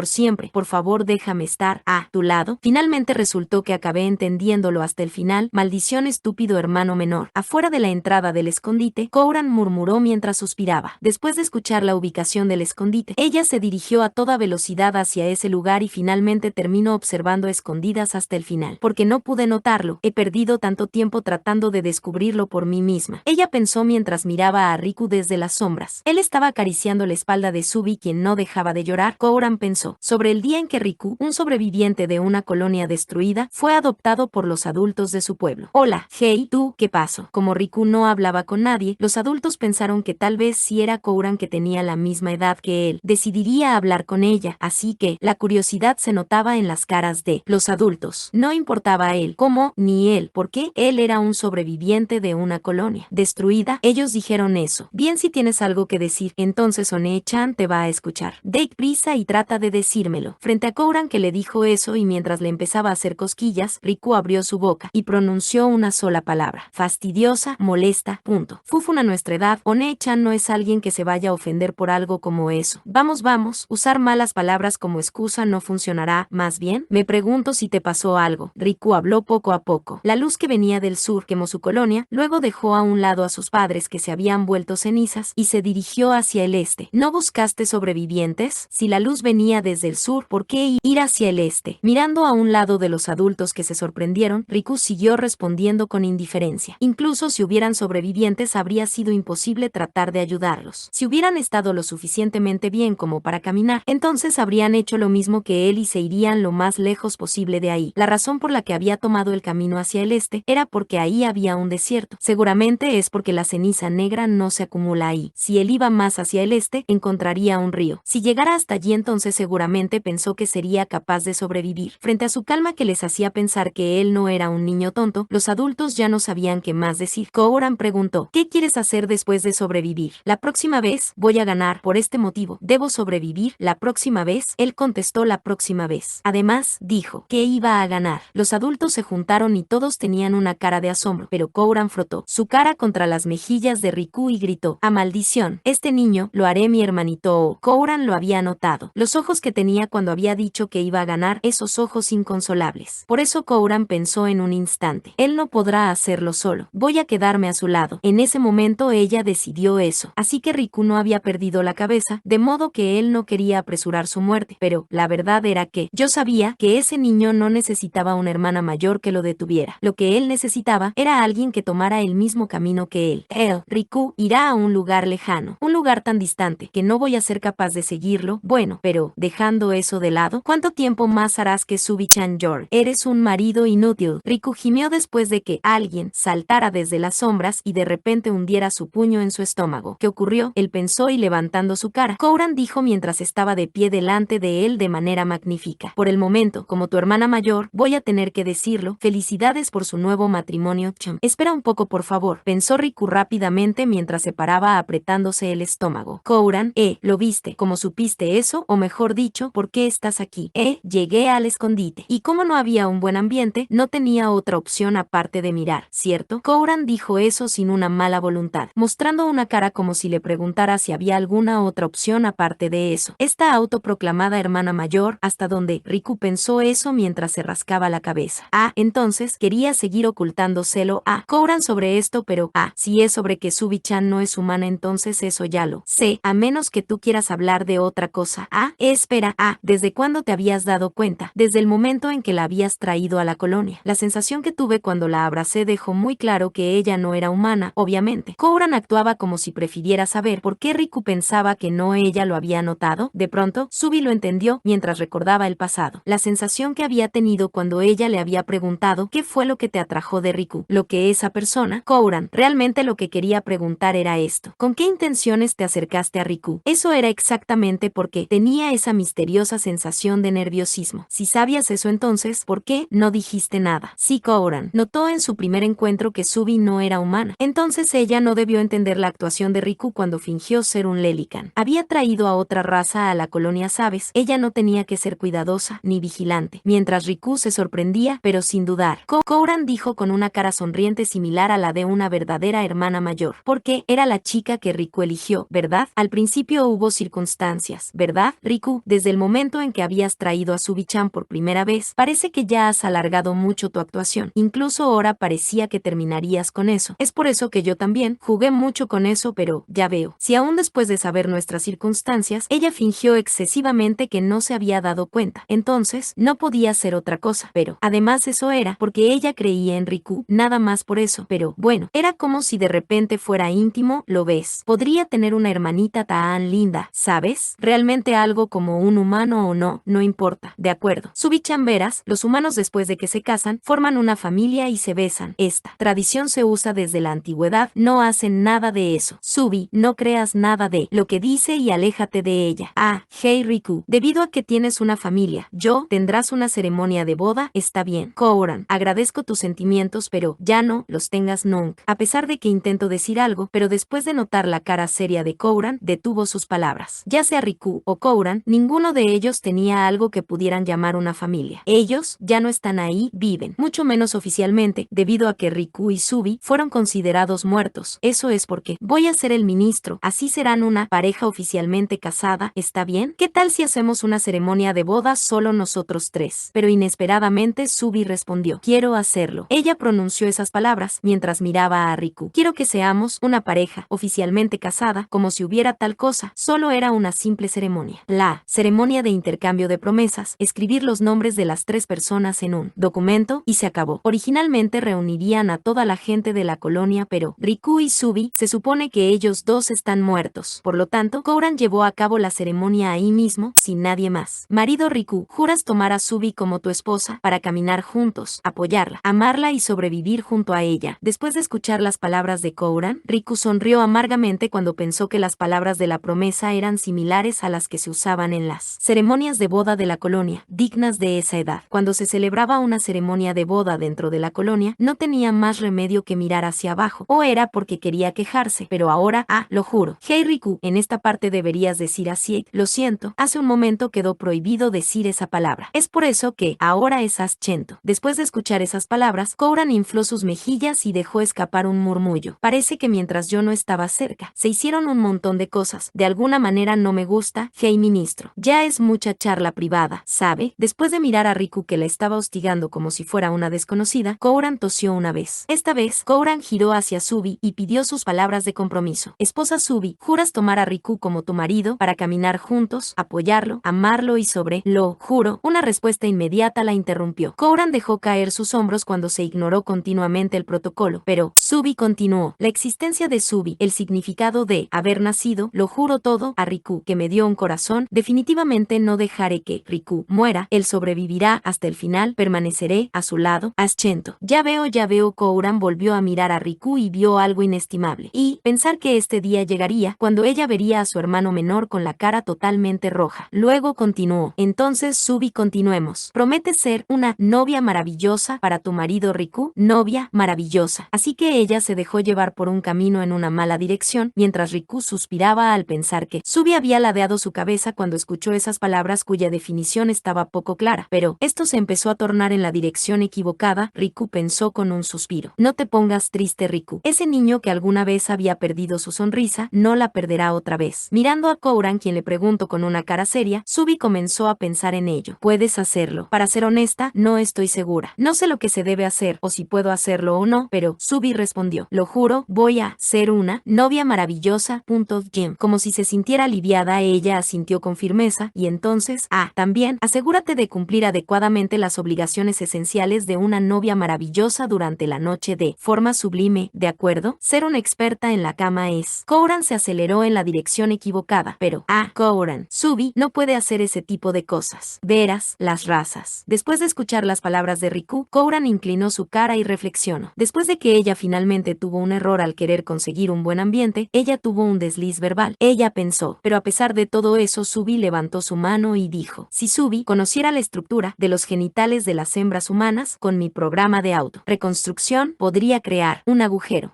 por favor déjame estar a tu lado. Finalmente resultó que acabé entendiéndolo hasta el final. Maldición, estúpido hermano menor. Afuera de la entrada del escondite, Kouran murmuró mientras suspiraba. Después de escuchar la ubicación del escondite, ella se dirigió a toda velocidad hacia ese lugar y finalmente terminó observando a escondidas hasta el final. Porque no pude notarlo, he perdido tanto tiempo tratando de descubrirlo por mí misma. Ella pensó mientras miraba a Riku desde las sombras. Él estaba acariciando la espalda de Subi, quien no dejaba de llorar. Kouran pensó sobre el día en que Riku, un sobreviviente de una colonia destruida, fue adoptado por los adultos de su pueblo. Hola, hey, ¿tú qué pasó? Como Riku no hablaba con nadie, los adultos pensaron que tal vez si era Kouran, que tenía la misma edad que él, decidiría quería hablar con ella, así que la curiosidad se notaba en las caras de los adultos. No importaba a él cómo, ni él por qué, él era un sobreviviente de una colonia destruida. Ellos dijeron eso. Bien, si tienes algo que decir, entonces One-chan te va a escuchar. Date prisa y trata de decírmelo. Frente a Kouran, que le dijo eso, y mientras le empezaba a hacer cosquillas, Riku abrió su boca y pronunció una sola palabra: fastidiosa, molesta, punto. Fufun, a nuestra edad, One-chan no es alguien que se vaya a ofender por algo como eso. Vamos, usar malas palabras como excusa no funcionará. Más bien, me pregunto si te pasó algo. Riku habló poco a poco. La luz que venía del sur quemó su colonia, luego dejó a un lado a sus padres que se habían vuelto cenizas y se dirigió hacia el este. ¿No buscaste sobrevivientes? Si la luz venía desde el sur, ¿por qué ir hacia el este? Mirando a un lado de los adultos que se sorprendieron, Riku siguió respondiendo con indiferencia. Incluso si hubieran sobrevivientes, habría sido imposible tratar de ayudarlos. Si hubieran estado lo suficientemente bien como para caminar, entonces habrían hecho lo mismo que él y se irían lo más lejos posible de ahí. La razón por la que había tomado el camino hacia el este era porque ahí había un desierto. Seguramente es porque la ceniza negra no se acumula ahí. Si él iba más hacia el este, encontraría un río. Si llegara hasta allí, entonces seguramente pensó que sería capaz de sobrevivir. Frente a su calma que les hacía pensar que él no era un niño tonto, los adultos ya no sabían qué más decir. Kouran preguntó: ¿qué quieres hacer después de sobrevivir? La próxima vez voy a ganar. Por este motivo, debo sobrevivir. La próxima vez, él contestó: la próxima vez. Además, dijo que iba a ganar. Los adultos se juntaron y todos tenían una cara de asombro, pero Kouran frotó su cara contra las mejillas de Riku y gritó: ¡a maldición! Este niño, lo haré mi hermanito. Kouran lo había notado. Los ojos que tenía cuando había dicho que iba a ganar, esos ojos inconsolables. Por eso Kouran pensó en un instante: él no podrá hacerlo solo. Voy a quedarme a su lado. En ese momento ella decidió eso. Así que Riku no había perdido la cabeza, de modo que él no quería apresurar su muerte. Pero la verdad era que yo sabía que ese niño no necesitaba una hermana mayor que lo detuviera. Lo que él necesitaba era alguien que tomara el mismo camino que él. Riku, irá a un lugar lejano, un lugar tan distante que no voy a ser capaz de seguirlo. Bueno, pero dejando eso de lado, ¿cuánto tiempo más harás que Subi-chan llore? Eres un marido inútil. Riku gimió después de que alguien saltara desde las sombras y de repente hundiera su puño en su estómago. ¿Qué ocurrió? Él pensó y levantando su cara, Kouran dijo mientras estaba de pie delante de él de manera magnífica: por el momento, como tu hermana mayor, voy a tener que decirlo, felicidades por su nuevo matrimonio, Chum. Espera un poco, por favor, pensó Riku rápidamente mientras se paraba apretándose el estómago. Kouran, ¿lo viste? ¿Cómo supiste eso? O mejor dicho, ¿por qué estás aquí? Llegué al escondite. Y como no había un buen ambiente, no tenía otra opción aparte de mirar, ¿cierto? Kouran dijo eso sin una mala voluntad, mostrando una cara como si le preguntara si había alguna otra opción aparte de eso. Esta autoproclamada hermana mayor, hasta donde Riku pensó eso mientras se rascaba la cabeza. Entonces, quería seguir ocultándoselo a Kouran sobre esto, pero si es sobre que Subi-chan no es humana, entonces eso ya lo sé, a menos que tú quieras hablar de otra cosa. Espera, ¿desde cuándo te habías dado cuenta? Desde el momento en que la habías traído a la colonia. La sensación que tuve cuando la abracé dejó muy claro que ella no era humana, obviamente. Kouran actuaba como si prefiriera saber por qué Riku pensaba que no ella lo había notado. De pronto, Subi lo entendió mientras recordaba el pasado. La sensación que había tenido cuando ella le había preguntado qué fue lo que te atrajo de Riku. Lo que esa persona, Kouran, realmente lo que quería preguntar era esto: ¿con qué intenciones te acercaste a Riku? Eso era exactamente porque tenía esa misteriosa sensación de nerviosismo. Si sabías eso, entonces, ¿por qué no dijiste nada? Sí, Kouran notó en su primer encuentro que Subi no era humana. Entonces ella no debió entender la actuación de Riku cuando fingió ser un Lelican. Había traído a otra raza a la colonia, ¿sabes? Ella no tenía que ser cuidadosa ni vigilante. Mientras Riku se sorprendía, pero sin dudar, Kouran dijo con una cara sonriente similar a la de una verdadera hermana mayor: porque era la chica que Riku eligió, ¿verdad? Al principio hubo circunstancias, ¿verdad, Riku? Desde el momento en que habías traído a Subi-chan por primera vez, parece que ya has alargado mucho tu actuación. Incluso ahora parecía que terminarías con eso. Es por eso que yo también jugué mucho con eso, pero ya veo. Si aún después de saber nuestras circunstancias, ella fingió excesivamente que no se había dado cuenta, entonces no podía ser otra cosa. Pero además eso era porque ella creía en Riku, nada más por eso. Pero bueno, era como si de repente fuera íntimo, ¿lo ves? Podría tener una hermanita tan linda, ¿sabes? Realmente algo como un humano o no, no importa. De acuerdo. Subi-chan, verás, los humanos después de que se casan, forman una familia y se besan. Esta tradición se usa desde la antigüedad, no hacen nada de eso. Subi, no creas nada de lo que dice y aléjate de ella. ella. Hey Riku, debido a que tienes una familia, tendrás una ceremonia de boda, está bien. Kouran, agradezco tus sentimientos pero ya no los tengas nunca. A pesar de que intento decir algo, pero después de notar la cara seria de Kouran, detuvo sus palabras. Ya sea Riku o Kouran, ninguno de ellos tenía algo que pudieran llamar una familia. Ellos ya no están ahí, viven, mucho menos oficialmente, debido a que Riku y Subi fueron considerados muertos. Eso es porque voy a ser el ministro, así serán una pareja oficialmente casada, ¿está bien? ¿Qué tal si hacemos una ceremonia de boda solo nosotros tres? Pero inesperadamente Subi respondió, quiero hacerlo. Ella pronunció esas palabras mientras miraba a Riku. Quiero que seamos una pareja oficialmente casada, como si hubiera tal cosa, solo era una simple ceremonia. La ceremonia de intercambio de promesas, escribir los nombres de las tres personas en un documento y se acabó. Originalmente reunirían a toda la gente de la colonia, pero Riku y Subi se supone que ellos dos están muertos. Por lo tanto, Kouran llevó a cabo la ceremonia ahí mismo, sin nadie más. Marido Riku, ¿juras tomar a Subi como tu esposa para caminar juntos, apoyarla, amarla y sobrevivir junto a ella? Después de escuchar las palabras de Kouran, Riku sonrió amargamente cuando pensó que las palabras de la promesa eran similares a las que se usaban en las ceremonias de boda de la colonia, dignas de esa edad. Cuando se celebraba una ceremonia de boda dentro de la colonia, no tenía más remedio que mirar hacia abajo, o era porque quería quejarse, pero ahora, lo juro. Hey Riku, en esta parte deberías decir así, lo siento, hace un momento quedó prohibido decir esa palabra. Es por eso que ahora es aschento. Después de escuchar esas palabras, Kouran infló sus mejillas y dejó escapar un murmullo. Parece que mientras yo no estaba cerca, se hicieron un montón de cosas. De alguna manera no me gusta, hey ministro. Ya es mucha charla privada, ¿sabe? Después de mirar a Riku que la estaba hostigando como si fuera una desconocida, Kouran tosió una vez. Esta vez, Kouran giró hacia Subi y pidió sus palabras de compromiso. Esposa Subi, ¿juras tomar a Riku como tu marido para caminar juntos, apoyarlo, amarlo y lo juro? Una respuesta inmediata la interrumpió. Kouran dejó caer sus hombros cuando se ignoró continuamente el protocolo, pero Subi continuó. La existencia de Subi, el significado de haber nacido, lo juro todo a Riku, que me dio un corazón, definitivamente no dejaré que Riku muera, él sobrevivirá hasta el final, permaneceré a su lado, aschento. Ya veo, Kouran volvió a mirar a Riku y vio algo inestimable. Y pensar que este día llegaría cuando ella vería a su hermano menor con la cara totalmente roja. Luego continuó. Entonces Subi, continuemos. ¿Prometes ser una novia maravillosa para tu marido Riku? Novia maravillosa. Así que ella se dejó llevar por un camino en una mala dirección, mientras Riku suspiraba al pensar que Subi había ladeado su cabeza cuando escuchó esas palabras cuya definición estaba poco clara, pero esto se empezó a tornar en la dirección equivocada. Riku pensó con un suspiro. No te pongas triste, Riku. Ese niño que alguna vez había perdido su sonrisa, no la perderá otra vez. Mirando a Kouran, quien le preguntó con una cara seria, Subi comenzó a pensar en ello. Puedes hacerlo. Para ser honesta, no estoy segura. No sé lo que se debe hacer o si puedo hacerlo o no, pero Subi respondió. Lo juro, voy a ser una novia maravillosa. Jim. Como si se sintiera aliviada, ella asintió con firmeza y entonces, también, asegúrate de cumplir adecuadamente las obligaciones esenciales de una novia maravillosa durante la noche de forma sublime, ¿de acuerdo? Ser una experta en la cama es. Kouran se aceleró en la dirección equivocada, pero, Kouran, Subi no puede hacer ese tipo de cosas. Verás, las razas. Después de escuchar las palabras de Riku, Kouran inclinó su cara y reflexionó. Después de que ella finalmente tuvo un error al querer conseguir un buen ambiente, ella tuvo un desliz verbal. Ella pensó, pero a pesar de todo eso, Subi levantó su mano y dijo, si Subi conociera la estructura de los genitales de las hembras humanas, con mi programa de reconstrucción, podría crear un agujero.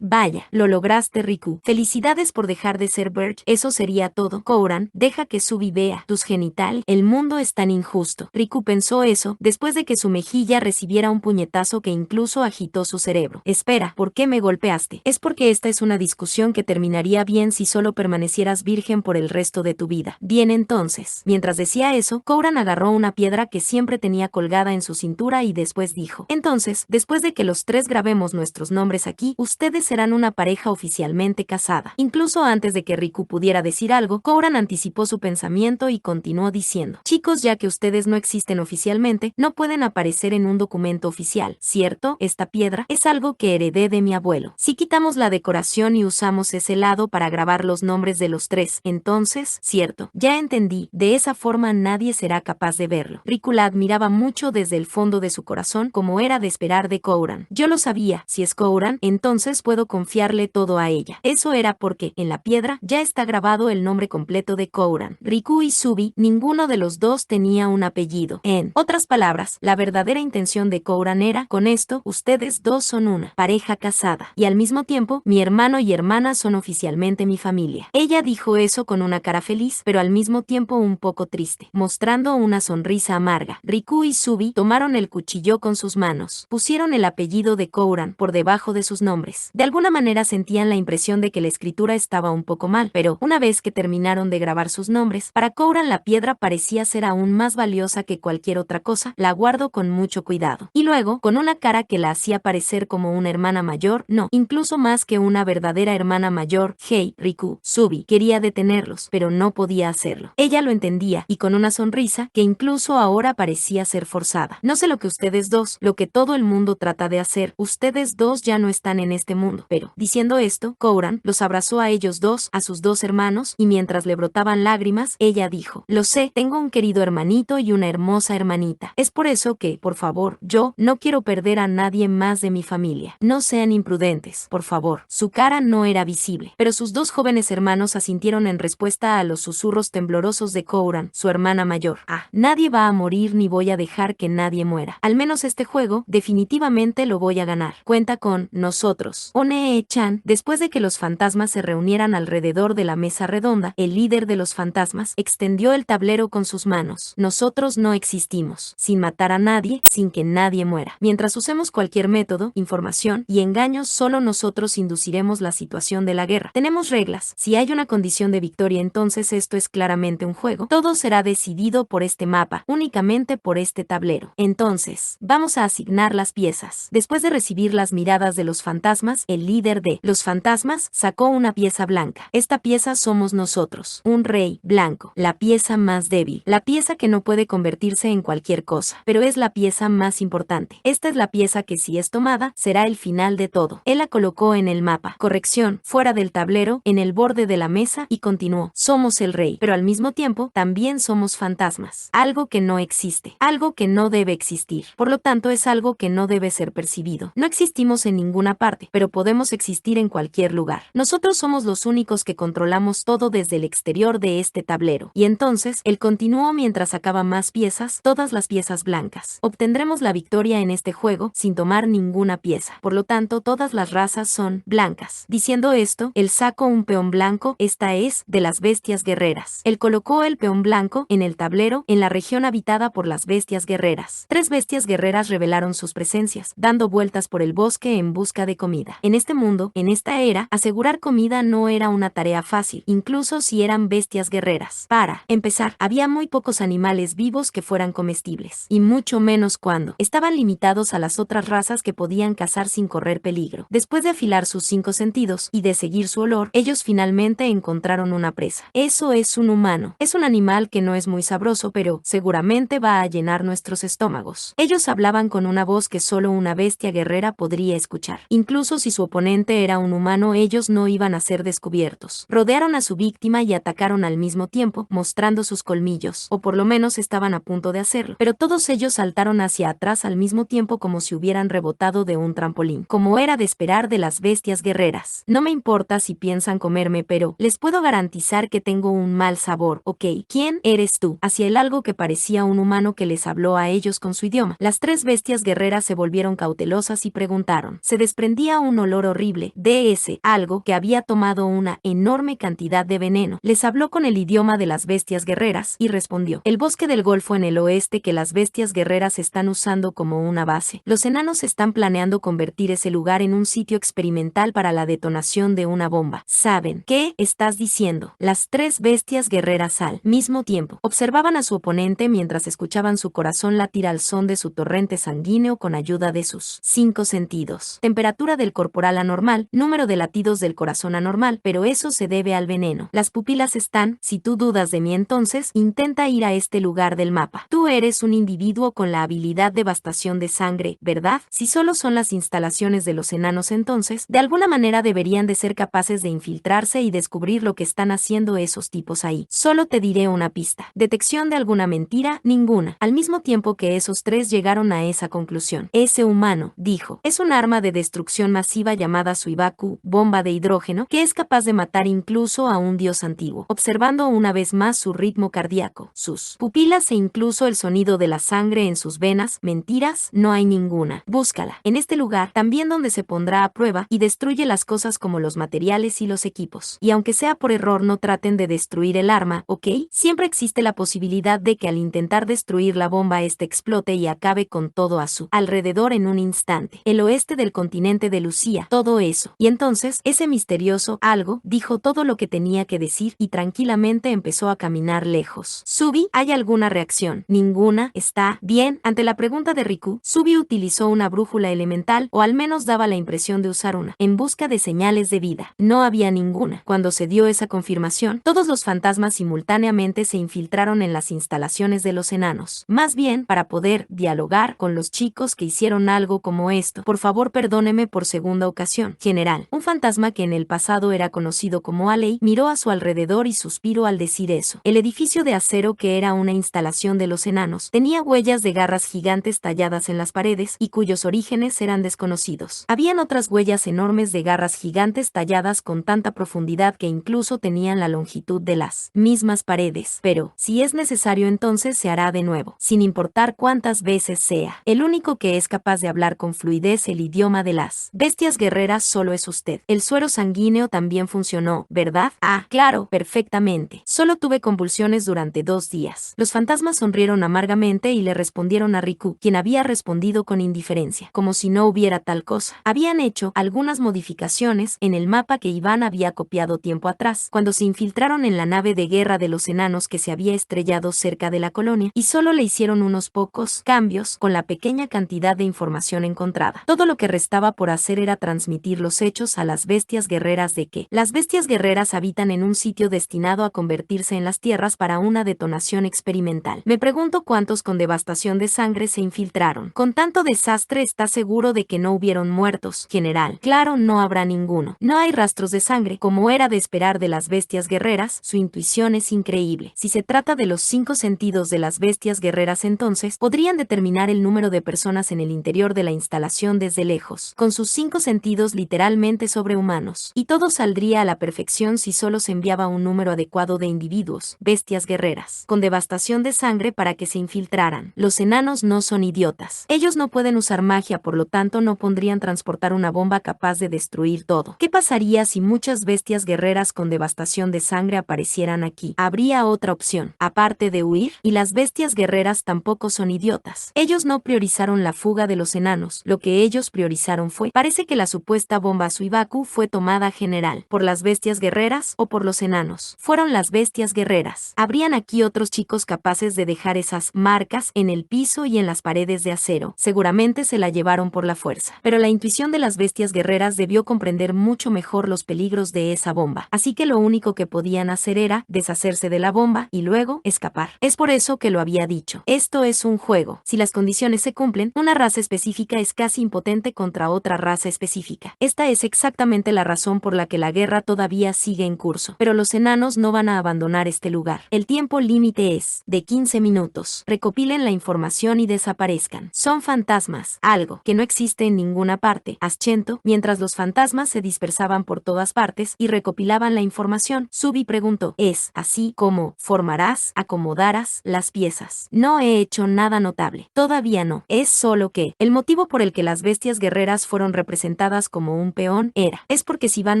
Vaya, lo lograste, Riku. Felicidades por dejar de ser Birch. Eso sería todo. Kouran, deja que Subi vea tus genital. El mundo es tan injusto. Riku pensó eso después de que su mejilla recibiera un puñetazo que incluso agitó su cerebro. Espera, ¿por qué me golpeaste? Es porque esta es una discusión que terminaría bien si solo permanecieras virgen por el resto de tu vida. Bien, entonces. Mientras decía eso, Kouran agarró una piedra que siempre tenía colgada en su cintura y después dijo, entonces, después de que los tres grabemos nuestros nombres aquí, ustedes serán una pareja oficialmente casada. Incluso antes de que Riku pudiera decir algo, Kouran anticipó su pensamiento y continuó diciendo, chicos, ya que ustedes no existen oficialmente, no pueden aparecer en un documento oficial, ¿cierto? Esta piedra es algo que heredé de mi abuelo. Si quitamos la decoración y usamos ese lado para grabar los nombres de los tres, entonces, cierto, ya entendí, de esa forma nadie será capaz de verlo. Riku la admiraba mucho desde el fondo de su corazón, como era de esperar de Kouran. Yo lo sabía, si es Kouran, entonces puedo confiarle todo a ella. Eso era porque, en la piedra, ya está grabado el nombre completo de Kouran. Riku y Subi, ninguno de los dos tenía un apellido. En otras palabras, la verdadera intención de Kouran era, con esto, ustedes dos son una pareja casada. Y al mismo tiempo, mi hermano y hermana son oficialmente mi familia. Ella dijo eso con una cara feliz, pero al mismo tiempo un poco triste, mostrando una sonrisa amarga. Riku y Subi tomaron el cuchillo con sus manos. Pusieron el apellido de Kouran por debajo de sus nombres. De alguna manera sentían la impresión de que la escritura estaba un poco mal, pero una vez que terminaron de grabar sus nombres, para Kouran la piedra parecía ser aún más valiosa que cualquier otra cosa. La guardó con mucho cuidado. Y luego, con una cara que la hacía parecer como una hermana mayor, no, incluso más que una verdadera hermana mayor, Hei, Riku, Subi, quería detenerlos, pero no podía hacerlo. Ella lo entendía, y con una sonrisa, que incluso ahora parecía ser forzada. No sé lo que ustedes dos, lo que todo el mundo trata de hacer, ustedes dos ya no están en este mundo, pero, diciendo esto, Kouran los abrazó a ellos dos, a sus dos hermanos, y mientras le brotaban lágrimas, ella dijo, lo sé, tengo un querido hermanito y una hermosa hermanita. Es por eso que, por favor, yo no quiero perder a nadie más de mi familia. No sean imprudentes, por favor. Su cara no era visible, pero sus dos jóvenes hermanos asintieron en respuesta a los susurros temblorosos de Kouran, su hermana mayor. Ah, nadie va a morir ni voy a dejar que nadie muera. Al menos este juego, definitivamente lo voy a ganar. Cuenta con nosotros. One-chan, después de que los fantasmas se reunieran alrededor de la mesa redonda, el líder de los fantasmas extendió el tablero con sus manos. Nosotros no existimos, sin matar a nadie, sin que nadie muera. Mientras usemos cualquier método, información y engaños, solo nosotros induciremos la situación de la guerra. Tenemos reglas. Si hay una condición de victoria, entonces esto es claramente un juego. Todo será decidido por este mapa, únicamente por este tablero. Entonces, vamos a asignar las piezas. Después de recibir las miradas de los fantasmas, el líder de los fantasmas sacó una pieza blanca. Esta pieza somos nosotros, un rey blanco, la pieza más débil, la pieza que no puede convertirse en cualquier cosa, pero es la pieza más importante. Esta es la pieza que si es tomada, será el final de todo. Él la colocó en el mapa. Corrección, fuera del tablero, en el borde de la mesa, y continuó. Somos el rey, pero al mismo tiempo, también somos fantasmas. Algo que no existe, algo que no debe existir. Por lo tanto, es algo que no debe ser percibido. No existimos en ninguna parte, pero podemos existir en cualquier lugar. Nosotros somos los únicos que controlamos todo desde el exterior de este tablero. Y entonces, él continuó mientras sacaba más piezas, todas las piezas blancas. Obtendremos la victoria en este juego sin tomar ninguna pieza. Por lo tanto, todas las razas son blancas. Diciendo esto, él sacó un peón blanco, esta es, de las bestias guerreras. Él colocó el peón blanco en el tablero, en la región habitada por las bestias guerreras. Tres bestias guerreras revelaron sus presencias, dando vueltas por el bosque en busca de comida. En este mundo, en esta era, asegurar comida no era una tarea fácil, incluso si eran bestias guerreras. Para empezar, había muy pocos animales vivos que fueran comestibles, y mucho menos cuando estaban limitados a las otras razas que podían cazar sin correr peligro. Después de afilar sus 5 sentidos y de seguir su olor, ellos finalmente encontraron una presa. Eso es un humano. Es un animal que no es muy sabroso, pero seguramente va a llenar nuestros estómagos. Ellos hablaban con una voz que solo una bestia guerrera podría escuchar. Incluso si su oponente era un humano, ellos no iban a ser descubiertos. Rodearon a su víctima y atacaron al mismo tiempo, mostrando sus colmillos, o por lo menos estaban a punto de hacerlo. Pero todos ellos saltaron hacia atrás al mismo tiempo como si hubieran rebotado de un trampolín, como era de esperar de las bestias guerreras. No me importa si piensan comerme, pero les puedo garantizar que tengo un mal sabor, ¿ok? ¿Quién eres tú? Hacia el algo que parecía un humano que les habló a ellos con su idioma. Las tres bestias guerreras se volvieron cautelosas y preguntaron. Se desprendía un olor horrible de ese algo que había tomado una enorme cantidad de veneno. Les habló con el idioma de las bestias guerreras y respondió. El bosque del Golfo en el oeste que las bestias guerreras están usando como una base. Los enanos están planeando convertir ese lugar en un sitio experimental para la detonación de una bomba. ¿Saben qué estás diciendo? Las tres bestias guerreras al mismo tiempo observaban a su oponente mientras escuchaban su corazón latir al son de su torrente sanguíneo con ayuda de sus 5 sentidos. Temperatura del corporal anormal, número de latidos del corazón anormal, pero eso se debe al veneno. Las pupilas están, si tú dudas de mí entonces, intenta ir a este lugar del mapa. Tú eres un individuo con la habilidad de devastación de sangre, ¿verdad? Si solo son las instalaciones de los enanos entonces, de alguna manera deberían de ser capaces de infiltrarse y descubrir lo que están haciendo esos tipos ahí. Solo te diré una pista. Detección de alguna mentira, ninguna. Al mismo tiempo que esos tres llegaron a esa conclusión. Ese humano, dijo, es un arma de destrucción masiva llamada Suibaku, bomba de hidrógeno, que es capaz de matar incluso a un dios dios antiguo, observando una vez más su ritmo cardíaco, sus pupilas e incluso el sonido de la sangre en sus venas. Mentiras, no hay ninguna. Búscala. En este lugar, también donde se pondrá a prueba y destruye las cosas como los materiales y los equipos. Y aunque sea por error, no traten de destruir el arma, ¿ok? Siempre existe la posibilidad de que al intentar destruir la bomba este explote y acabe con todo a su alrededor en un instante. El oeste del continente de Lucía, todo eso. Y entonces, ese misterioso algo dijo todo lo que tenía que decir y tranquilamente empezó a caminar lejos. Subi, ¿hay alguna reacción? Ninguna. ¿Está bien? Ante la pregunta de Riku, Subi utilizó una brújula elemental, o al menos daba la impresión de usar una, en busca de señales de vida. No había ninguna. Cuando se dio esa confirmación, todos los fantasmas simultáneamente se infiltraron en las instalaciones de los enanos. Más bien, para poder dialogar con los chicos que hicieron algo como esto. Por favor, perdóneme por segunda ocasión. General, un fantasma que en el pasado era conocido como Alley, miró a su alrededor y suspiró al decir eso. El edificio de acero, que era una instalación de los enanos, tenía huellas de garras gigantes talladas en las paredes y cuyos orígenes eran desconocidos. Habían otras huellas enormes de garras gigantes talladas con tanta profundidad que incluso tenían la longitud de las mismas paredes. Pero, si es necesario, entonces se hará de nuevo, sin importar cuántas veces sea. El único que es capaz de hablar con fluidez el idioma de las bestias guerreras solo es usted. El suero sanguíneo también funcionó, ¿verdad? Ah, claro, perfectamente. Solo tuve convulsiones durante 2 días. Los fantasmas sonrieron amargamente y le respondieron a Riku, quien había respondido con indiferencia, como si no hubiera tal cosa. Habían hecho algunas modificaciones en el mapa que Iván había copiado tiempo atrás, cuando se infiltraron en la nave de guerra de los enanos que se había estrellado cerca de la colonia, y solo le hicieron unos pocos cambios con la pequeña cantidad de información encontrada. Todo lo que restaba por hacer era transmitir los hechos a las bestias guerreras de que las bestias guerreras habitan en un sitio destinado a convertirse en las tierras para una detonación experimental. Me pregunto cuántos con devastación de sangre se infiltraron. Con tanto desastre, ¿está seguro de que no hubieron muertos, general? Claro, no habrá ninguno. No hay rastros de sangre, como era de esperar de las bestias guerreras. Su intuición es increíble. Si se trata de los 5 sentidos de las bestias guerreras, entonces podrían determinar el número de personas en el interior de la instalación desde lejos, con sus 5 sentidos literalmente sobrehumanos. Y todo saldría a la perfección si solo se enviaba un número adecuado de individuos, bestias guerreras, con devastación de sangre para que se infiltraran. Los enanos no son idiotas. Ellos no pueden usar magia, por lo tanto no pondrían transportar una bomba capaz de destruir todo. ¿Qué pasaría si muchas bestias guerreras con devastación de sangre aparecieran aquí? Habría otra opción, aparte de huir, y las bestias guerreras tampoco son idiotas. Ellos no priorizaron la fuga de los enanos. Lo que ellos priorizaron parece que la supuesta bomba Suibaku fue tomada, general, por las bestias guerreras o por los enanos. Fueron las bestias guerreras. Habrían aquí otros chicos capaces de dejar esas marcas en el piso y en las paredes de acero. Seguramente se la llevaron por la fuerza. Pero la intuición de las bestias guerreras debió comprender mucho mejor los peligros de esa bomba. Así que lo único que podían hacer era deshacerse de la bomba y luego escapar. Es por eso que lo había dicho. Esto es un juego. Si las condiciones se cumplen, una raza específica es casi impotente contra otra raza específica. Esta es exactamente la razón por la que la guerra todavía sigue en curso. Pero los enanos no van a abandonar este lugar. El tiempo límite es de 15 minutos. Recopilen la información y desaparezcan. Son fantasmas, algo que no existe en ninguna parte. Aschento, mientras los fantasmas se dispersaban por todas partes y recopilaban la información, Subi preguntó, ¿es así como formarás, acomodarás las piezas? No he hecho nada notable. Todavía no. Es solo que el motivo por el que las bestias guerreras fueron representadas como un peón es porque si van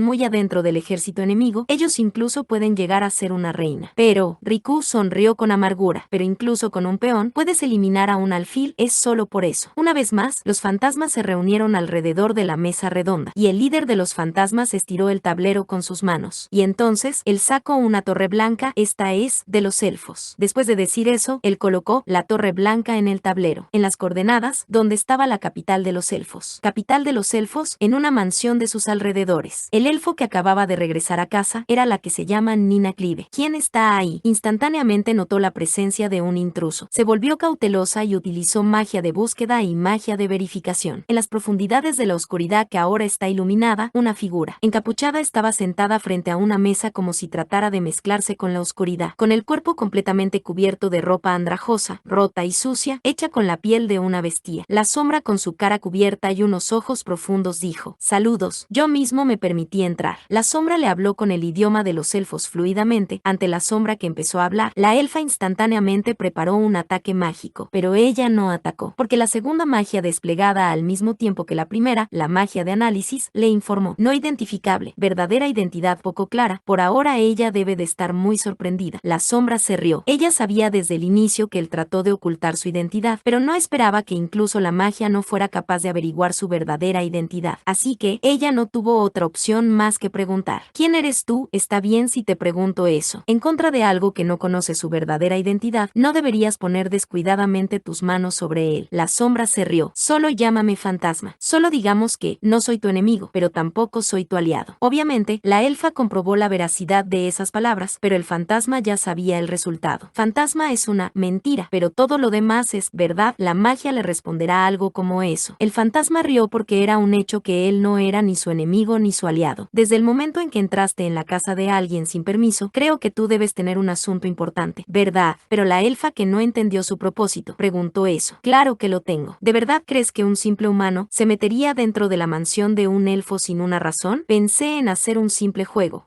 muy adentro del ejército enemigo, ellos incluso pueden llegar a ser una reina. Pero Riku sonrió con amargura. Pero incluso con un peón puedes eliminar a un alfil. Es solo por eso. Una vez más, los fantasmas se reunieron alrededor de la mesa redonda y el líder de los fantasmas estiró el tablero con sus manos. Y entonces él sacó una torre blanca. Esta es de los elfos. Después de decir eso, él colocó la torre blanca en el tablero, en las coordenadas donde estaba la capital de los elfos. Capital de los elfos, en una mansión de sus alrededores. El elfo que acababa de regresar a casa era la que se llama Nina Clive. ¿Quién está ahí? Instantáneamente notó la presencia de un intruso. Se volvió cautelosa y utilizó magia de búsqueda y magia de verificación. En las profundidades de la oscuridad que ahora está iluminada, una figura encapuchada estaba sentada frente a una mesa como si tratara de mezclarse con la oscuridad, con el cuerpo completamente cubierto de ropa andrajosa, rota y sucia, hecha con la piel de una bestia. La sombra, con su cara cubierta y unos ojos profundos, dijo, «Saludos, yo mismo me permití entrar». La sombra le habló con el idioma idioma de los elfos fluidamente ante la sombra que empezó a hablar. La elfa instantáneamente preparó un ataque mágico, pero ella no atacó, porque la segunda magia desplegada al mismo tiempo que la primera, la magia de análisis, le informó: no identificable, verdadera identidad poco clara, por ahora ella debe de estar muy sorprendida. La sombra se rió. Ella sabía desde el inicio que él trató de ocultar su identidad, pero no esperaba que incluso la magia no fuera capaz de averiguar su verdadera identidad. Así que ella no tuvo otra opción más que preguntar: ¿quién eres tú? Está bien si te pregunto eso. En contra de algo que no conoce su verdadera identidad, no deberías poner descuidadamente tus manos sobre él. La sombra se rió. Solo llámame fantasma. Solo digamos que no soy tu enemigo, pero tampoco soy tu aliado. Obviamente, la elfa comprobó la veracidad de esas palabras, pero el fantasma ya sabía el resultado. Fantasma es una mentira, pero todo lo demás es verdad. La magia le responderá algo como eso. El fantasma rió porque era un hecho que él no era ni su enemigo ni su aliado. Desde el momento en que entraste en la casa de alguien sin permiso, creo que tú debes tener un asunto importante, ¿verdad? Pero la elfa, que no entendió su propósito, preguntó eso. Claro que lo tengo. ¿De verdad crees que un simple humano se metería dentro de la mansión de un elfo sin una razón? Pensé en hacer un simple juego.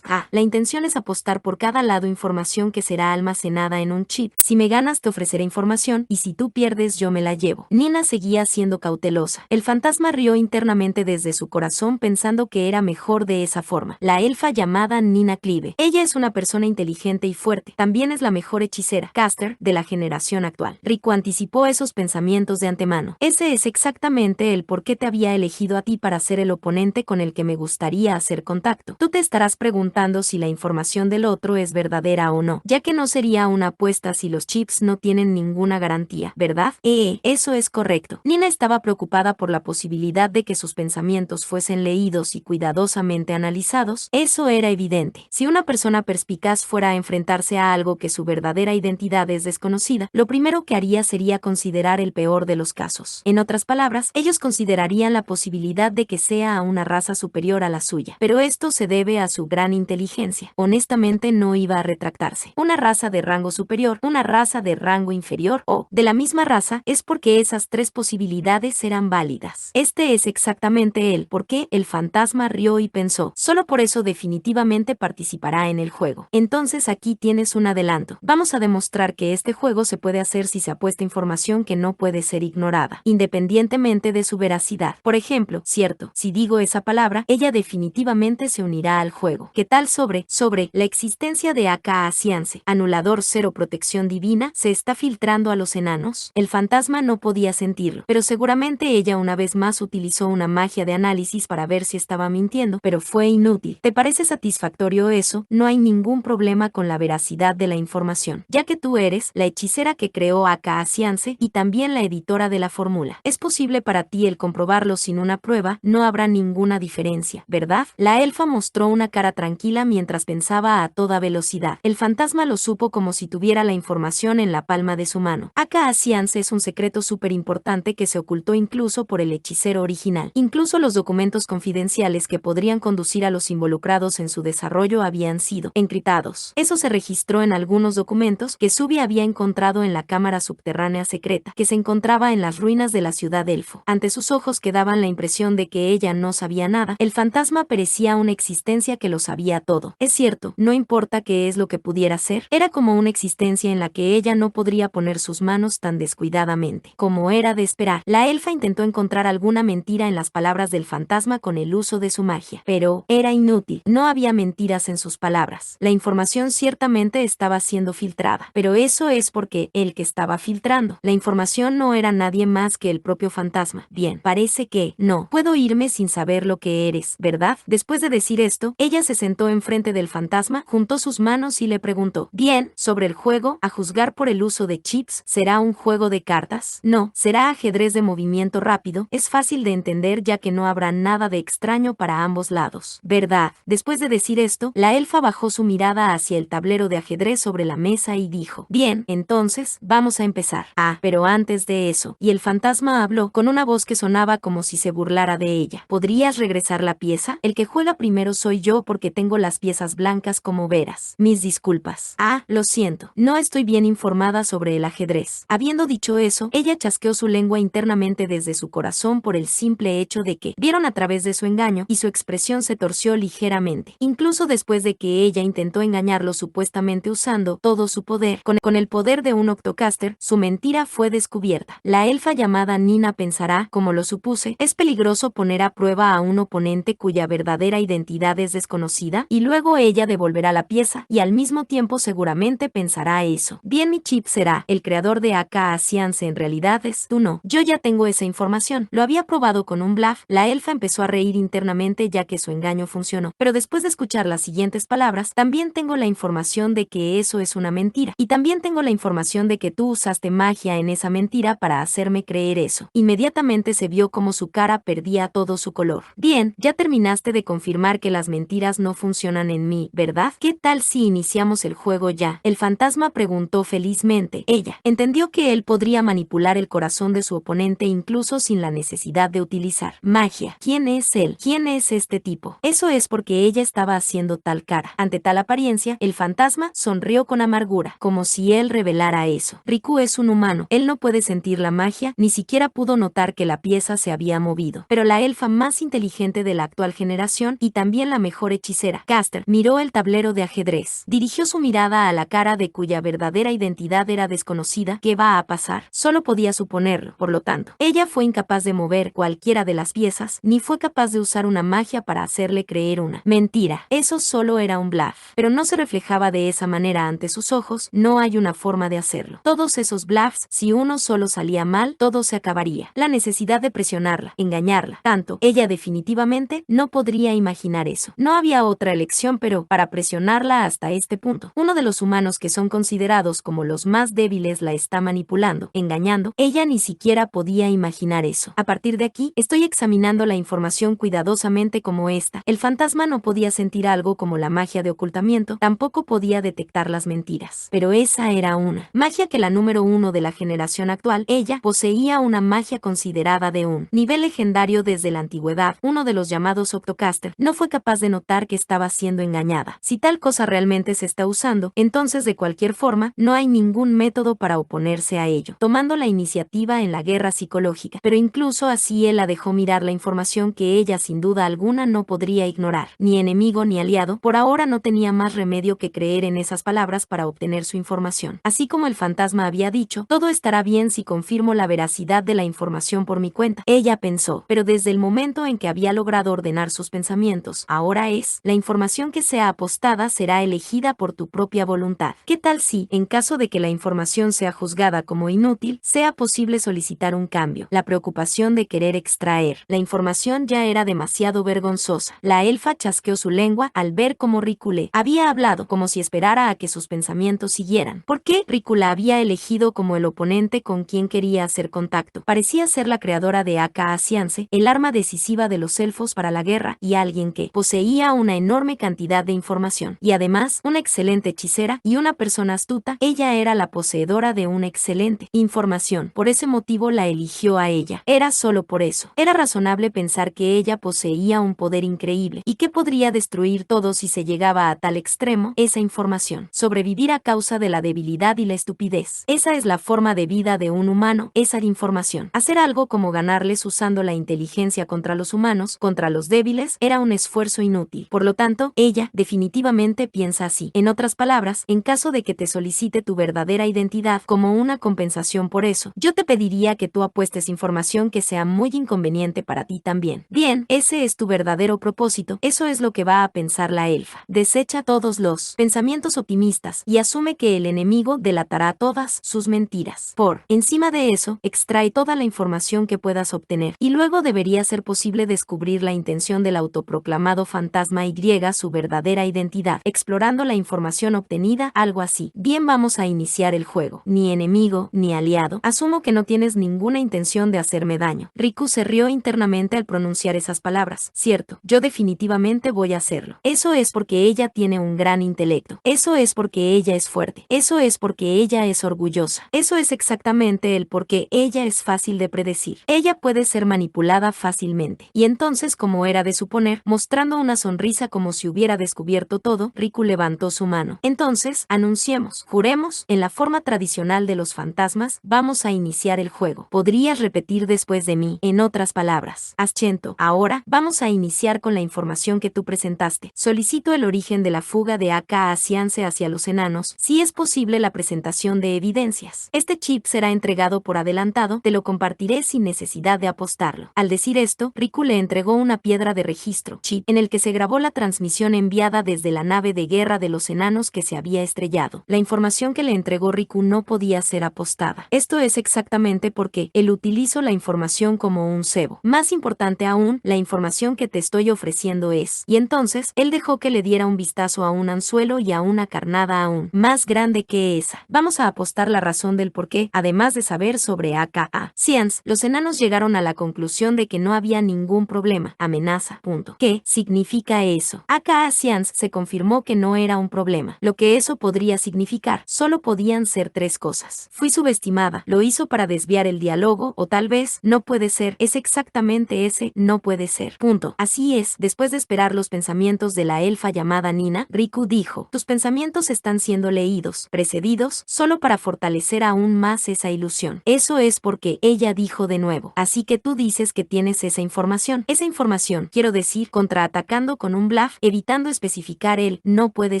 La intención es apostar por cada lado información que será almacenada en un chip. Si me ganas te ofreceré información y si tú pierdes yo me la llevo. Nina seguía siendo cautelosa. El fantasma rió internamente desde su corazón pensando que era mejor de esa forma. La elfa llamada Nina Clive. Ella es una persona inteligente y fuerte. También es la mejor hechicera, caster, de la generación actual. Rico anticipó esos pensamientos de antemano. Ese es exactamente el por qué te había elegido a ti para ser el oponente con el que me gustaría hacer contacto. Tú te estarás preguntando si la información del otro es verdadera o no, ya que no sería una apuesta si los chips no tienen ninguna garantía, ¿verdad? Eso es correcto. Nina estaba preocupada por la posibilidad de que sus pensamientos fuesen leídos y cuidadosamente analizados. Eso era evidente. Si una persona perspicaz fuera a enfrentarse a algo que su verdadera identidad es desconocida, lo primero que haría sería considerar el peor de los casos. En otras palabras, ellos considerarían la posibilidad de que sea una raza superior a la suya. Pero esto se debe a su gran inteligencia. Honestamente no iba a retractarse. Una raza de rango superior, una raza de rango inferior o de la misma raza, es porque esas tres posibilidades eran válidas. Este es exactamente el por qué el fantasma rió y pensó: solo por eso definitivamente participará en el juego. Entonces aquí tienes un adelanto. Vamos a demostrar que este juego se puede hacer si se apuesta información que no puede ser ignorada, independientemente de su veracidad. Por ejemplo, cierto, si digo esa palabra, ella definitivamente se unirá al juego. ¿Qué tal sobre la existencia de Aka Science, anulador cero protección divina, se está filtrando a los enanos? El fantasma no podía sentirlo, pero seguramente ella una vez más utilizó una magia de análisis para ver si estaba mintiendo, pero fue inútil. ¿Te parece satisfactorio eso? No hay ningún problema con la veracidad de la información, ya que tú eres la hechicera que creó Aka Science y también la editora de la fórmula. Es posible para ti el comprobarlo sin una prueba, no habrá ninguna diferencia, ¿verdad? La elfa mostró una cara tranquila mientras pensaba a toda velocidad. El fantasma lo supo como si tuviera la información en la palma de su mano. Aka Science es un secreto súper importante que se ocultó incluso por el hechicero original. Incluso los documentos confidenciales que podrían conducir a los involucrados en su desarrollo habían sido encriptados. Eso se registró en algunos documentos que Subi había encontrado en la cámara subterránea secreta, que se encontraba en las ruinas de la ciudad elfo. Ante sus ojos quedaban la impresión de que ella no sabía nada. El fantasma parecía una existencia que lo sabía todo. Es cierto, no importa qué es lo que pudiera ser, era como una existencia en la que ella no podría poner sus manos tan descuidadamente. Como era de esperar, la elfa intentó encontrar alguna mentira en las palabras del fantasma con el uso de su magia, pero era inútil. No había mentiras en sus palabras. La información ciertamente estaba siendo filtrada, pero eso es porque el que estaba filtrando la información no era nadie más que el propio fantasma. Bien, parece que no puedo irme sin saber lo que eres, ¿verdad? Después de decir esto, ella se sentó enfrente del fantasma, juntó sus manos y le preguntó: bien, sobre el juego, a juzgar por el uso de chips, ¿será un juego de cartas? No, será ajedrez de movimiento rápido. Es fácil de entender ya que no habrá nada de extraño para ambos lados, ¿verdad? Después de decir esto, la elfa bajó su mirada hacia el tablero de ajedrez sobre la mesa y dijo: bien, entonces, vamos a empezar. Pero antes de eso, y el fantasma habló con una voz que sonaba como si se burlara de ella: ¿podrías regresar la pieza? El que juega primero soy yo porque tengo las piezas blancas como veras. Mis disculpas. Lo siento, no estoy bien informada sobre el ajedrez. Habiendo dicho eso, ella chasqueó su lengua internamente desde su corazón por el simple hecho de que vieron a través de su engaño y su expresión se torció ligeramente. incluso después de que ella intentó engañarlo supuestamente usando todo su poder. Con el poder de un Octocaster, su mentira fue descubierta. La elfa llamada Nina pensará, como lo supuse, es peligroso poner a prueba a un oponente cuya verdadera identidad es desconocida, y luego ella devolverá la pieza, y al mismo tiempo seguramente pensará eso. Bien, mi chip será, el creador de Aka Science en realidad es tú no. Yo ya tengo esa información. Lo había probado con un bluff. La elfa empezó a reír internamente ya que su engaño funcionó. Pero después de escuchar las siguientes palabras, también tengo la información de que eso es una mentira. Y también tengo la información de que tú usaste magia en esa mentira para hacerme creer eso. Inmediatamente se vio como su cara perdía todo su color. Bien, ya terminaste de confirmar que las mentiras no funcionan en mí, ¿verdad? ¿Qué tal si iniciamos el juego ya? El fantasma preguntó felizmente. Ella entendió que él podría manipular el corazón de su oponente incluso sin la necesidad de utilizar magia. ¿Quién es él? ¿Quién es este tipo? Eso es porque ella estaba haciendo tal cara. Ante tal apariencia, el fantasma sonrió con amargura, como si él revelara eso. Riku es un humano. Él no puede sentir la magia, ni siquiera pudo notar que la pieza se había movido. Pero la elfa más inteligente de la actual generación y también la mejor hechicera, Caster, miró el tablero de ajedrez. Dirigió su mirada a la cara de cuya verdadera identidad era desconocida. ¿Qué va a pasar? Solo podía suponerlo. Por lo tanto, ella fue incapaz de mover cualquiera de las piezas, ni fue capaz de usar una magia para hacerle creer una mentira. Eso solo era un bluff. Pero no se reflejaba de esa manera ante sus ojos. No hay una forma de hacerlo. Todos esos bluffs, si uno solo salía mal, todo se acabaría. La necesidad de presionarla, engañarla, tanto, ella definitivamente no podría imaginar eso. No había otra elección pero para presionarla hasta este punto. Uno de los humanos que son considerados como los más débiles la está manipulando, engañando. Ella ni siquiera podía imaginar eso. A partir de aquí, estoy examinando la información cuidadosamente como esta. El fantasma no podía sentir algo como la magia de ocultamiento, tampoco podía detectar las mentiras. Pero esa era una magia que la número 1 de la generación actual, ella poseía una magia considerada de un nivel legendario desde la antigüedad. Uno de los llamados Octocaster no fue capaz de notar que estaba siendo engañada. Si tal cosa realmente se está usando, entonces de cualquier forma, no hay ningún método para oponerse a ello, tomando la iniciativa en la guerra psicológica. Pero incluso así él la dejó mirar la información que ella sin duda alguna no podría ignorar. Ni enemigo ni aliado, por ahora no tenía más remedio que creer en esas palabras para obtener su información. Así como el fantasma había dicho, todo estará bien si confirmo la veracidad de la información por mi cuenta. Ella pensó, pero desde el momento en que había logrado ordenar sus pensamientos, ahora es, la información que sea apostada será elegida por tu propia voluntad. ¿Qué tal si, en caso de que la información sea juzgada como inútil, sea posible solicitar un cambio? La preocupación de querer extraer la información ya era demasiado vergonzosa. La elfa chasqueó su lengua al ver cómo Riku le había hablado, como si esperara a que sus pensamientos siguieran. ¿Por qué Riku la había elegido como el oponente con quien quería hacer contacto? Parecía ser la creadora de Aka Science, el arma decisiva de los elfos para la guerra, y alguien que poseía una enorme cantidad de información. Y además, una excelente hechicera y una persona astuta. Ella era la poseedora de una excelente información. Por ese motivo la eligió a ella. Era solo por eso. Era razonable pensar que ella poseía un poder increíble y que podría destruir todo si se llegaba a tal extremo. Esa información. Sobrevivir a causa de la debilidad y la estupidez. Esa es la forma de vida de un humano. Esa información. Hacer algo como ganarles usando la inteligencia contra los humanos, contra los débiles, era un esfuerzo inútil. Por lo tanto, ella definitivamente piensa así. En otras palabras, en caso de que te solicite tu verdadera identidad como una compensación por eso, yo te pediría que tú apuestes información que sea muy inconveniente para ti también. Bien, ese es tu verdadero propósito. Eso es lo que va a pensar la elfa. Desecha todos los pensamientos optimistas y asume que el enemigo delatará todas sus mentiras. Por encima de eso, extrae toda la información que puedas obtener y luego debería ser posible descubrir la intención del autoproclamado fantasma y su verdadera identidad, explorando la información obtenida, algo así. Bien, vamos a iniciar el juego. Ni enemigo, ni aliado. Asumo que no tienes ninguna intención de hacerme daño. Riku se rió internamente al pronunciar esas palabras. Cierto, yo definitivamente voy a hacerlo. Eso es porque ella tiene un gran intelecto. Eso es porque ella es fuerte. Eso es porque ella es orgullosa. Eso es exactamente el por qué ella es fácil de predecir. Ella puede ser manipulada fácilmente. Y entonces, como era de suponer, mostrando una sonrisa como si hubiera descubierto todo, Riku levantó su mano. Entonces, anunciemos, juremos, en la forma tradicional de los fantasmas, vamos a iniciar el juego. ¿Podrías repetir después de mí? En otras palabras, Aschento, ahora vamos a iniciar con la información que tú presentaste. contestaste. Solicito el origen de la fuga de Aka Asiance hacia los enanos, si es posible la presentación de evidencias. Este chip será entregado por adelantado, te lo compartiré sin necesidad de apostarlo. Al decir esto, Riku le entregó una piedra de registro, chip, en el que se grabó la transmisión enviada desde la nave de guerra de los enanos que se había estrellado. La información que le entregó Riku no podía ser apostada. Esto es exactamente porque él utilizó la información como un cebo. Más importante aún, la información que te estoy ofreciendo es. Y entonces, él dejó que le diera un vistazo a un anzuelo y a una carnada aún más grande que esa. Vamos a apostar la razón del por qué, además de saber sobre Aka Asiance, los enanos llegaron a la conclusión de que no había ningún problema, amenaza, punto. ¿Qué significa eso? Aka Asiance se confirmó que no era un problema. Lo que eso podría significar, solo podían ser tres cosas. Fui subestimada, lo hizo para desviar el diálogo, o tal vez, no puede ser, es exactamente ese, no puede ser. Punto. Así es, después de esperar los pensamientos de la elfa llamada Nina, Riku dijo, tus pensamientos están siendo leídos, precedidos, solo para fortalecer aún más esa ilusión. Eso es porque ella dijo de nuevo. Así que tú dices que tienes esa información. Esa información, quiero decir, contraatacando con un bluff, evitando especificar el no puede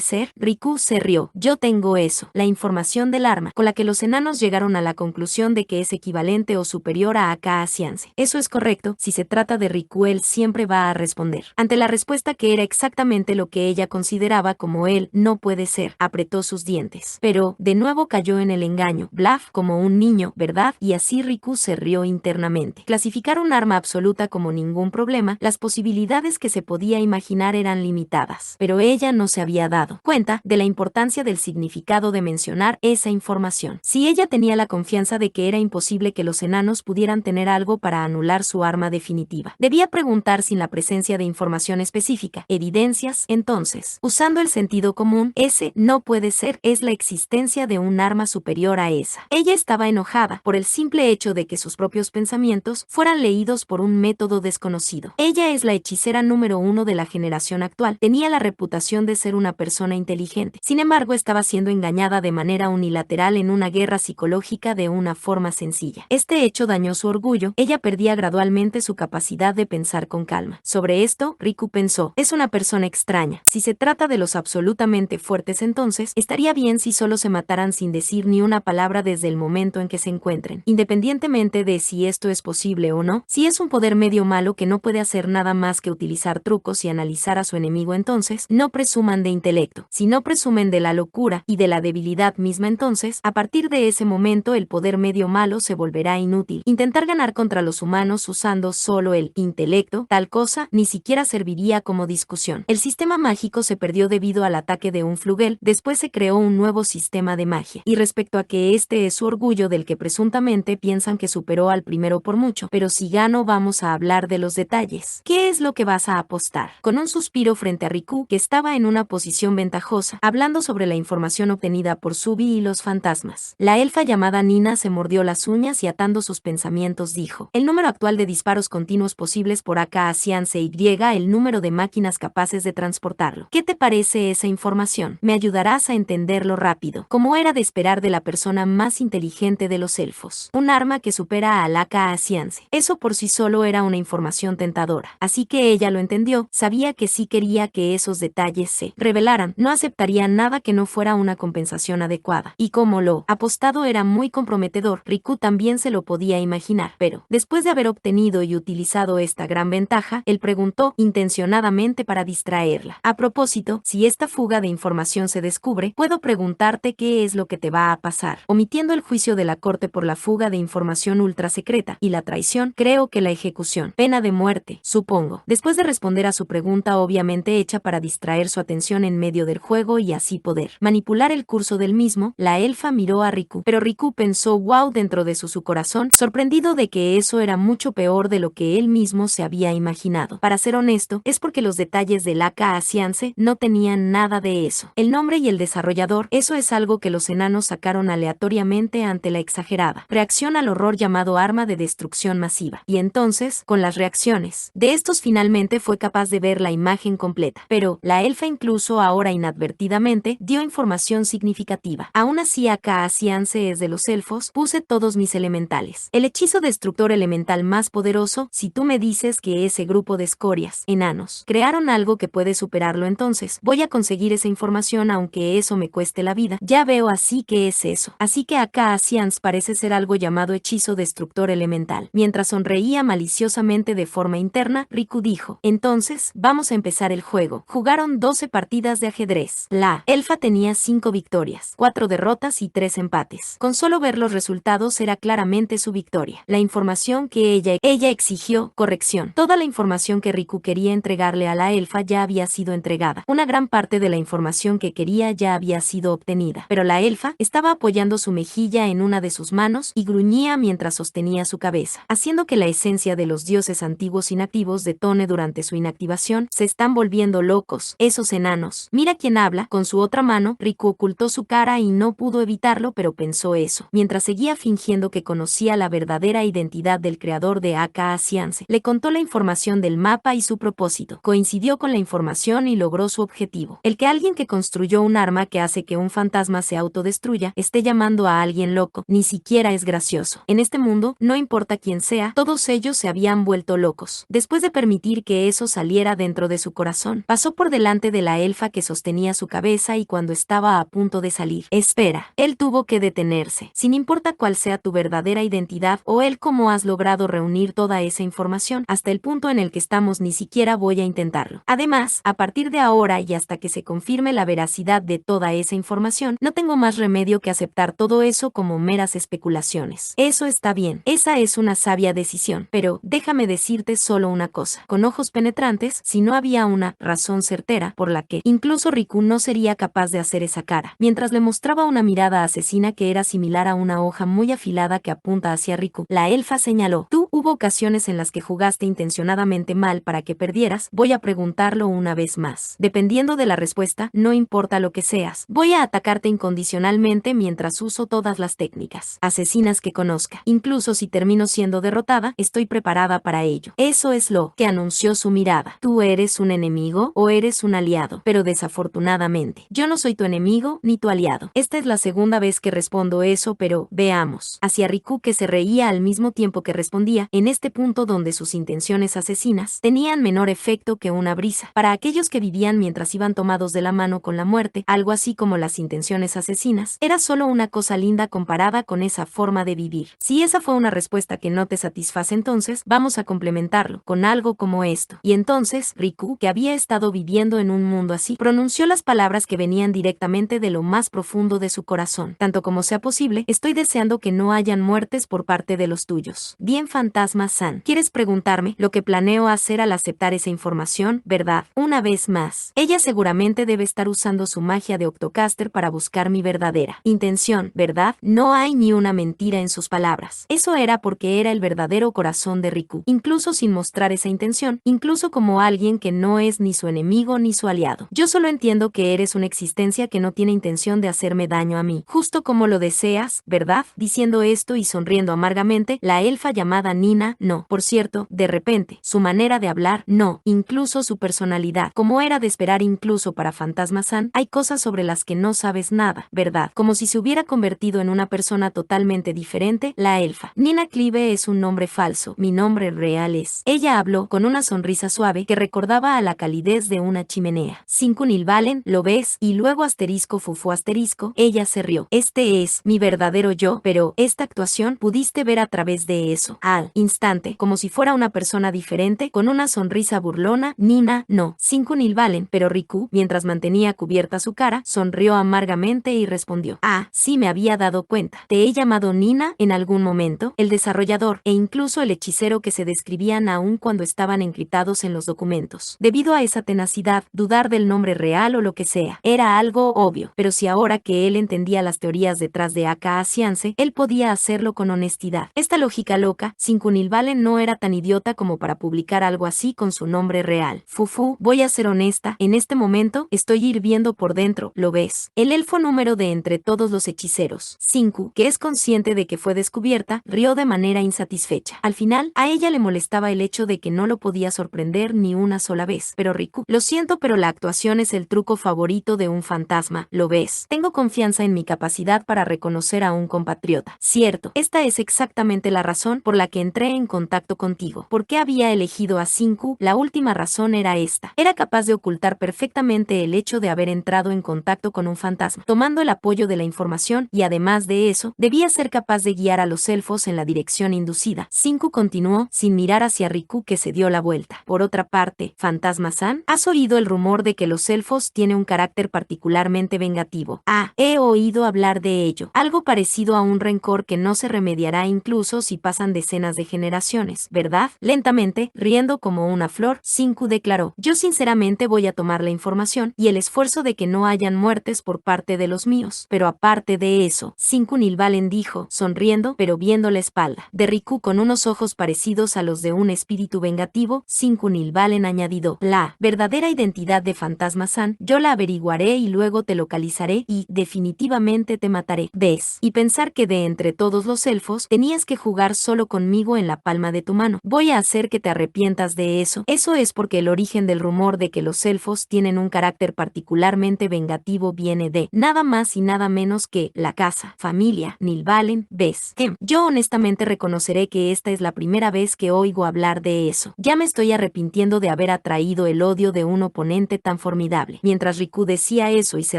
ser. Riku se rió. Yo tengo eso, la información del arma, con la que los enanos llegaron a la conclusión de que es equivalente o superior a Aka Asiance. Eso es correcto, si se trata de Riku él siempre va a responder. Ante la respuesta que era exactamente lo que ella consideraba como él no puede ser, apretó sus dientes. Pero, de nuevo cayó en el engaño, bluff como un niño, ¿verdad? Y así Riku se rió internamente. Clasificar un arma absoluta como ningún problema, las posibilidades que se podía imaginar eran limitadas. Pero ella no se había dado cuenta de la importancia del significado de mencionar esa información. Si ella tenía la confianza de que era imposible que los enanos pudieran tener algo para anular su arma definitiva, debía preguntar sin la presencia de información específica, evidencias, entonces, usando el sentido común, ese no puede ser es la existencia de un arma superior a esa. Ella estaba enojada por el simple hecho de que sus propios pensamientos fueran leídos por un método desconocido. Ella es la hechicera número 1 de la generación actual, tenía la reputación de ser una persona inteligente. Sin embargo, estaba siendo engañada de manera unilateral en una guerra psicológica de una forma sencilla. Este hecho dañó su orgullo, ella perdía gradualmente su capacidad de pensar con calma. Sobre esto, Riku pensó, es una persona extraña. Si se trata de los absolutamente fuertes entonces, estaría bien si solo se mataran sin decir ni una palabra desde el momento en que se encuentren. Independientemente de si esto es posible o no, si es un poder medio malo que no puede hacer nada más que utilizar trucos y analizar a su enemigo entonces, no presuman de intelecto. Si no presumen de la locura y de la debilidad misma entonces, a partir de ese momento el poder medio malo se volverá inútil. Intentar ganar contra los humanos usando solo el intelecto, tal cosa, ni siquiera serviría como discusión. El sistema mágico se perdió debido al ataque de un flugel, después se creó un nuevo sistema de magia. Y respecto a que este es su orgullo del que presuntamente piensan que superó al primero por mucho, pero si gano vamos a hablar de los detalles. ¿Qué es lo que vas a apostar? Con un suspiro frente a Riku, que estaba en una posición ventajosa, hablando sobre la información obtenida por Subi y los fantasmas. La elfa llamada Nina se mordió las uñas y atando sus pensamientos dijo, el número actual de disparos continuos posibles por Aka Asiance y el número de máquinas capaces de transportarlo. ¿Qué te parece esa información? Me ayudarás a entenderlo rápido, como era de esperar de la persona más inteligente de los elfos. Un arma que supera al Aka Asiance. Eso por sí solo era una información tentadora. Así que ella lo entendió, sabía que sí quería que esos detalles se revelaran, no aceptaría nada que no fuera una compensación adecuada. Y como lo apostado era muy comprometedor, Riku también se lo podía imaginar. Pero, después de haber obtenido y utilizado esta gran ventaja, él preguntó intencionadamente para distraerla. A propósito, si esta fuga de información se descubre, puedo preguntarte qué es lo que te va a pasar. Omitiendo el juicio de la corte por la fuga de información ultra secreta y la traición, creo que la ejecución, pena de muerte, supongo. Después de responder a su pregunta obviamente hecha para distraer su atención en medio del juego y así poder manipular el curso del mismo, la elfa miró a Riku. Pero Riku pensó wow dentro de su corazón, sorprendido de que eso era mucho peor de lo que él mismo se había imaginado. Para ser honesto, es porque los detalles del Aka Asiance no tenían nada de eso. El nombre y el desarrollador, eso es algo que los enanos sacaron aleatoriamente ante la exagerada reacción al horror llamado arma de destrucción masiva. Y entonces, con las reacciones de estos finalmente fue capaz de ver la imagen completa. Pero, la elfa incluso ahora inadvertidamente, dio información significativa. Aún así Aka Asiance es de los elfos, puse todos mis elementales. El hechizo destructor elemental más poderoso, si tú me dices que ese grupo de escorias, enanos, crearon algo que puede superarlo, entonces voy a conseguir esa información aunque eso me cueste la vida. Ya veo, así que es eso. Así que acá Asians parece ser algo llamado hechizo destructor elemental. Mientras sonreía maliciosamente de forma interna, Riku dijo: entonces, vamos a empezar el juego. Jugaron 12 partidas de ajedrez. La elfa tenía 5 victorias, 4 derrotas y 3 empates. Con solo ver los resultados era claramente su victoria. La información que ella exigió, corrección. Toda la información que Riku quería entregarle a la elfa ya había sido entregada. Una gran parte de la información que quería ya había sido obtenida. Pero la elfa estaba apoyando su mejilla en una de sus manos y gruñía mientras sostenía su cabeza, haciendo que la esencia de los dioses antiguos inactivos detone durante su inactivación. Se están volviendo locos, esos enanos. Mira quién habla. Con su otra mano, Riku ocultó su cara y no pudo evitarlo, pero pensó eso. Mientras seguía fingiendo que conocía la verdadera identidad del creador de Aka Asiance, le contó la información del mapa y su propósito. Coincidió con la información y logró su objetivo. El que alguien que construyó un arma que hace que un fantasma se autodestruya esté llamando a alguien loco, ni siquiera es gracioso. En este mundo, no importa quién sea, todos ellos se habían vuelto locos. Después de permitir que eso saliera dentro de su corazón, pasó por delante de la elfa que sostenía su cabeza y cuando estaba a punto de salir, espera, él tuvo que detenerse. Sin importar cuál sea tu verdadera identidad o el cómo has logrado reunir toda esa información, hasta el punto en el que estamos ni siquiera voy a intentarlo. Además, a partir de ahora y hasta que se confirme la veracidad de toda esa información, no tengo más remedio que aceptar todo eso como meras especulaciones. Eso está bien, esa es una sabia decisión, pero déjame decirte solo una cosa. Con ojos penetrantes, si no había una razón certera por la que incluso Riku no sería capaz de hacer esa cara, mientras le mostraba una mirada asesina que era similar a una hoja muy afilada que apunta hacia Riku, la elfa señaló: tú, hubo ocasiones en las que jugaste intencionadamente mal para que perdieras. Voy a preguntarlo una vez más. Dependiendo de la respuesta, no importa lo que seas, voy a atacarte incondicionalmente mientras uso todas las técnicas asesinas que conozca. Incluso si termino siendo derrotada, estoy preparada para ello. Eso es lo que anunció su mirada. ¿Tú eres un enemigo o eres un aliado? Pero desafortunadamente, yo no soy tu enemigo ni tu aliado. Esta es la segunda vez que respondo eso, pero veamos. Hacia Riku, que se reía al mismo tiempo que respondía, en este punto donde sus intenciones asesinas tenían menor efecto que una brisa. Para aquellos que vivían mientras iban tomados de la mano con la muerte, algo así como las intenciones asesinas, era solo una cosa linda comparada con esa forma de vivir. Si esa fue una respuesta que no te satisface, entonces vamos a complementarlo con algo como esto. Y entonces, Riku, que había estado viviendo en un mundo así, pronunció las palabras que venían directamente de lo más profundo de su corazón. Tanto como sea posible, estoy deseando que no hayan muertes por parte de los tuyos. Bien, Fantasma-san, ¿quieres preguntarme lo que planeo hacer al aceptar esa información, verdad? Una vez más, ella seguramente debe estar usando su magia de Octocaster para buscar mi verdadera intención, ¿verdad? No hay ni una mentira en sus palabras. Eso era porque era el verdadero corazón de Riku, incluso sin mostrar esa intención, incluso como alguien que no es ni su enemigo ni su aliado. Yo solo entiendo que eres una existencia que no tiene intención de hacerme daño a mí, justo como lo deseas, ¿verdad? Diciendo esto y sonriendo amargamente, la elfa llamada Nina, no. Por cierto, de repente, su manera de hablar, no. Incluso su personalidad, como era de esperar incluso para Fantasma-san, hay cosas sobre las que no sabes nada, ¿verdad? Como si se hubiera convertido en una persona totalmente diferente, la elfa. Nina Clive es un nombre falso, mi nombre real es. Ella habló con una sonrisa suave que recordaba a la calidez de una chimenea. Cinco Nilvalen, ¿lo ves? Y luego asterisco fufu asterisco, ella se rió. Este es mi verdadero yo, pero esta actuación pudiste ver a través de eso. Al instante, como si fuera una persona diferente, con una sonrisa burlona, Nina, no. Cinco Nilvalen, pero Riku, mientras mantenía cubierta su cara, sonrió amargamente y respondió: ah, sí me había dado cuenta. ¿Te he llamado Nina en algún momento? El desarrollador e incluso el hechicero que se describían aún cuando estaban encriptados en los documentos. Debido a esa tenacidad, dudar del nombre real o lo que sea, era algo obvio, pero si ahora que él entendía las teorías detrás de Aka Asiance, él podía hacerlo con honestidad. Esta lógica loca, Cinco-Nilvalen no era tan idiota como para publicar algo así con su nombre real. Fufu, voy a ser honesta, en este momento estoy hirviendo por dentro, ¿lo ves? El elfo número de entre todos los hechiceros, Cinco, que es consciente de que fue descubierta, rió de manera insatisfecha. Al final, a ella le molestaba el hecho de que no lo podía sorprender ni una sola vez. Pero Riku, lo siento, pero la actuación es el truco favorito de un fantasma, ¿lo ves? Tengo confianza en mi capacidad para reconocer a un compatriota. Cierto, esta es exactamente la razón por la que entré en contacto contigo. ¿Por qué había elegido a Cinco? La última razón era esta. Era capaz de ocultar perfectamente el hecho de haber entrado en contacto con un fantasma, tomando el apoyo de la información y además de eso, debía ser capaz de guiar a los elfos en la dirección inducida. Cinku continuó, sin mirar hacia Riku que se dio la vuelta. Por otra parte, Fantasma-san, ¿has oído el rumor de que los elfos tienen un carácter particularmente vengativo? Ah, he oído hablar de ello. Algo parecido a un rencor que no se remediará incluso si pasan decenas de generaciones, ¿verdad? Lentamente, riendo como una flor, Cinku declaró: yo sinceramente voy a tomar la información y el esfuerzo de que no hayan muertes por parte de los míos. Pero aparte de eso, Cinku Nilvalen dijo, sonriendo pero viendo la espalda de Riku con unos ojos parecidos a los de un espíritu vengativo. Cinku Nilvalen añadió: la verdadera identidad de Fantasma-san, yo la averiguaré y luego te localizaré y definitivamente te mataré. ¿Ves? Y pensar que de entre todos los elfos tenías que jugar solo conmigo en la palma de tu mano. Voy a hacer que te arrepientas de eso. Eso es porque el origen del rumor de que los elfos tienen un carácter particularmente vengativo viene de nada más y nada menos que la casa, familia, Nilvalen. ¿Ves? Yo honestamente reconoceré que esta es la primera vez que oigo hablar de eso. Ya me estoy arrepintiendo de haber atraído el odio de un oponente tan formidable. Mientras Riku decía eso y se